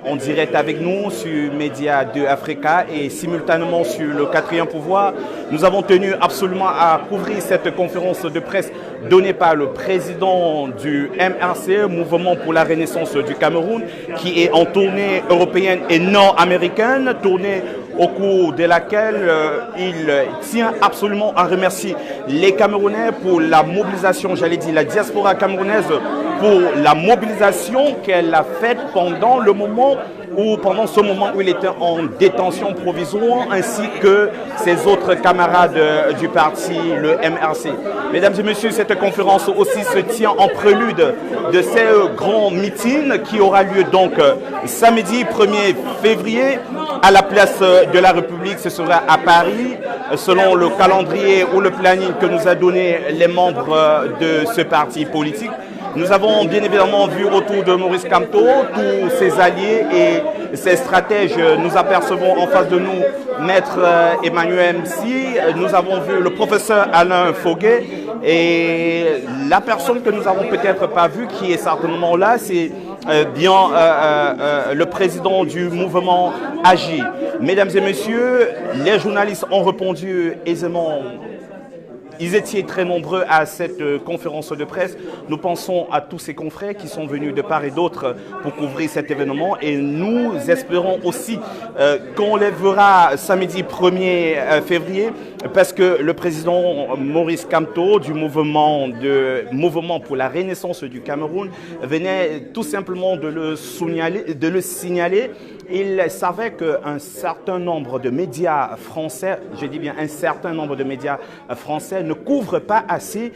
en direct avec nous sur Média 2 Africa et simultanément sur le 4e pouvoir. Nous avons tenu absolument à couvrir cette conférence de presse donnée par le président du MRC, Mouvement pour la Renaissance du Cameroun, qui est en tournée européenne et nord-américaine, tournée au cours de laquelle il tient absolument à remercier les Camerounais pour la mobilisation, j'allais dire la diaspora camerounaise, pour la mobilisation qu'elle a faite pendant ce moment où il était en détention provisoire, ainsi que ses autres camarades du parti, le MRC. Mesdames et messieurs, cette conférence aussi se tient en prélude de ces grands meetings qui aura lieu donc samedi 1er février à la place de la République. Ce sera à Paris, selon le calendrier ou le planning que nous a donné les membres de ce parti politique. Nous avons bien évidemment vu autour de Maurice Kamto tous ses alliés et ces stratèges, nous apercevons en face de nous Maître Emmanuel Msi, nous avons vu le professeur Alain Foguet et la personne que nous n'avons peut-être pas vue, qui est certainement là, c'est bien le président du mouvement AGI. Mesdames et messieurs, les journalistes ont répondu aisément. Ils étaient très nombreux à cette conférence de presse. Nous pensons à tous ces confrères qui sont venus de part et d'autre pour couvrir cet événement. Et nous espérons aussi qu'on les verra samedi 1er février, parce que le président Maurice Kamto du mouvement pour la renaissance du Cameroun venait tout simplement de le signaler. Il savait qu'un certain nombre de médias français, je dis bien un certain nombre de médias français, ne couvrent pas assez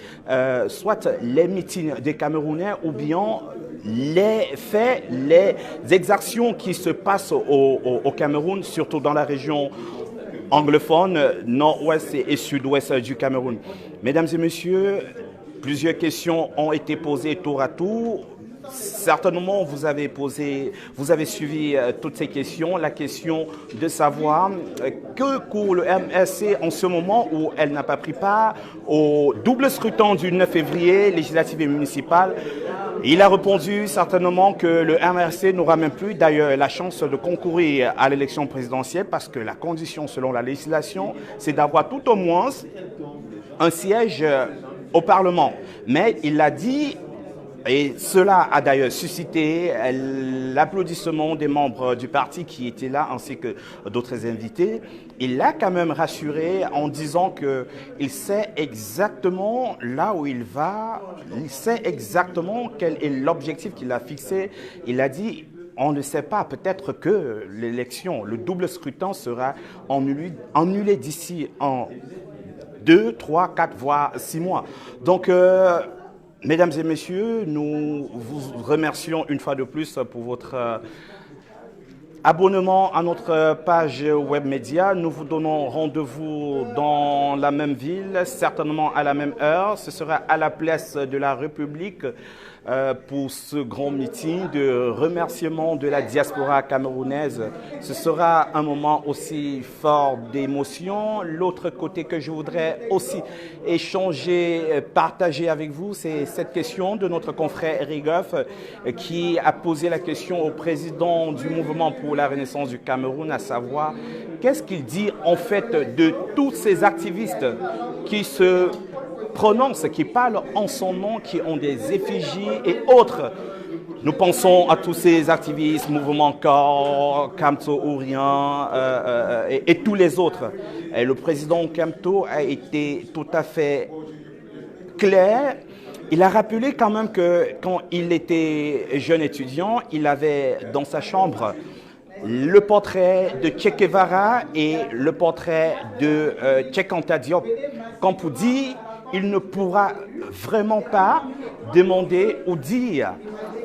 soit les meetings des Camerounais ou bien les faits, les exactions qui se passent au Cameroun, surtout dans la région anglophone, nord-ouest et sud-ouest du Cameroun. Mesdames et messieurs, plusieurs questions ont été posées tour à tour. Certainement, vous avez suivi toutes ces questions. La question de savoir que court le MRC en ce moment où elle n'a pas pris part au double scrutin du 9 février, législative et municipale. Il a répondu certainement que le MRC n'aura même plus d'ailleurs la chance de concourir à l'élection présidentielle parce que la condition selon la législation, c'est d'avoir tout au moins un siège au Parlement. Mais il l'a dit. Et cela a d'ailleurs suscité l'applaudissement des membres du parti qui étaient là, ainsi que d'autres invités. Il l'a quand même rassuré en disant qu'il sait exactement là où il va, il sait exactement quel est l'objectif qu'il a fixé. Il a dit, on ne sait pas, peut-être que l'élection, le double scrutin sera annulé d'ici en 2, 3, 4, voire 6 mois. Donc, mesdames et messieurs, nous vous remercions une fois de plus pour votre abonnement à notre page web média. Nous vous donnons rendez-vous dans la même ville, certainement à la même heure. Ce sera à la place de la République pour ce grand meeting de remerciement de la diaspora camerounaise. Ce sera un moment aussi fort d'émotion. L'autre côté que je voudrais aussi échanger, partager avec vous, c'est cette question de notre confrère Rigoff qui a posé la question au président du mouvement pour la renaissance du Cameroun, à savoir qu'est-ce qu'il dit en fait de tous ces activistes qui se prononcent, qui parlent en son nom, qui ont des effigies et autres. Nous pensons à tous ces activistes, Mouvement Corps, Kamto Ourien et tous les autres. Et le président Kamto a été tout à fait clair. Il a rappelé quand même que quand il était jeune étudiant, il avait dans sa chambre le portrait de Che Guevara et le portrait de Cheikh Anta Diop. Comme pour dire, il ne pourra vraiment pas demander ou dire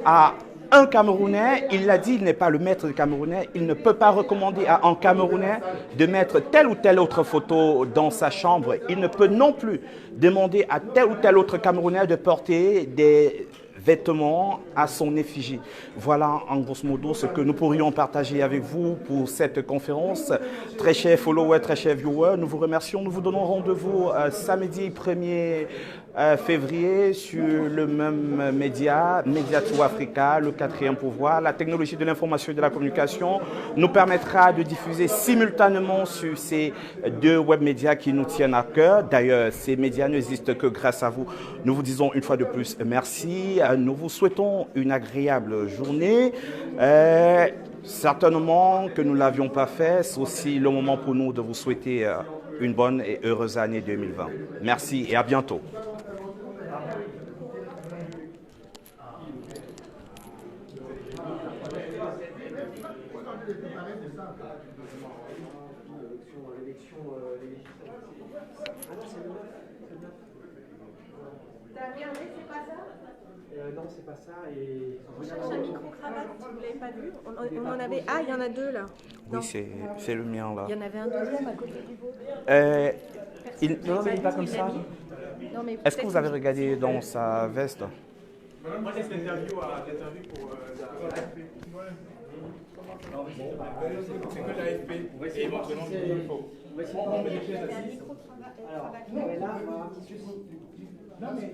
à un Camerounais, il l'a dit, il n'est pas le maître des Camerounais, il ne peut pas recommander à un Camerounais de mettre telle ou telle autre photo dans sa chambre. Il ne peut non plus demander à tel ou tel autre Camerounais de porter des vêtements à son effigie. Voilà en grosso modo ce que nous pourrions partager avec vous pour cette conférence. Très chers followers, très chers viewers, nous vous remercions. Nous vous donnons rendez-vous samedi 1er février sur le même média, Mediato Africa, le 4e pouvoir. La technologie de l'information et de la communication nous permettra de diffuser simultanément sur ces deux web médias qui nous tiennent à cœur. D'ailleurs, ces médias n'existent que grâce à vous. Nous vous disons une fois de plus merci. Nous vous souhaitons une agréable journée. Certainement que nous ne l'avions pas fait. C'est aussi le moment pour nous de vous souhaiter une bonne et heureuse année 2020. Merci et à bientôt. T'as regardé, c'est pas ça? Non, c'est pas ça. Et On cherche un micro-cravate, vous l'avez pas vu? On en avait... Ah, il y en a deux là. Oui, c'est le mien là. Il y en avait un deuxième à côté du vôtre. Non, mais il n'est pas comme ça. Est-ce que vous avez regardé dans sa veste? Moi, j'ai cette interview pour la C'est que l'AFP. Et éventuellement, il faut. On va essayer de mettre les pièces assises. Alors, non, mais là, on va un petit souci. Non, mais.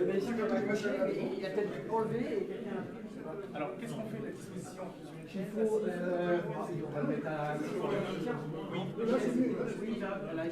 Mais si on va cocher, il a peut-être enlevé. Alors, qu'est-ce qu'on fait de la disposition? Il faut. On va le mettre à. Oui, là, c'est mieux. Oui, là,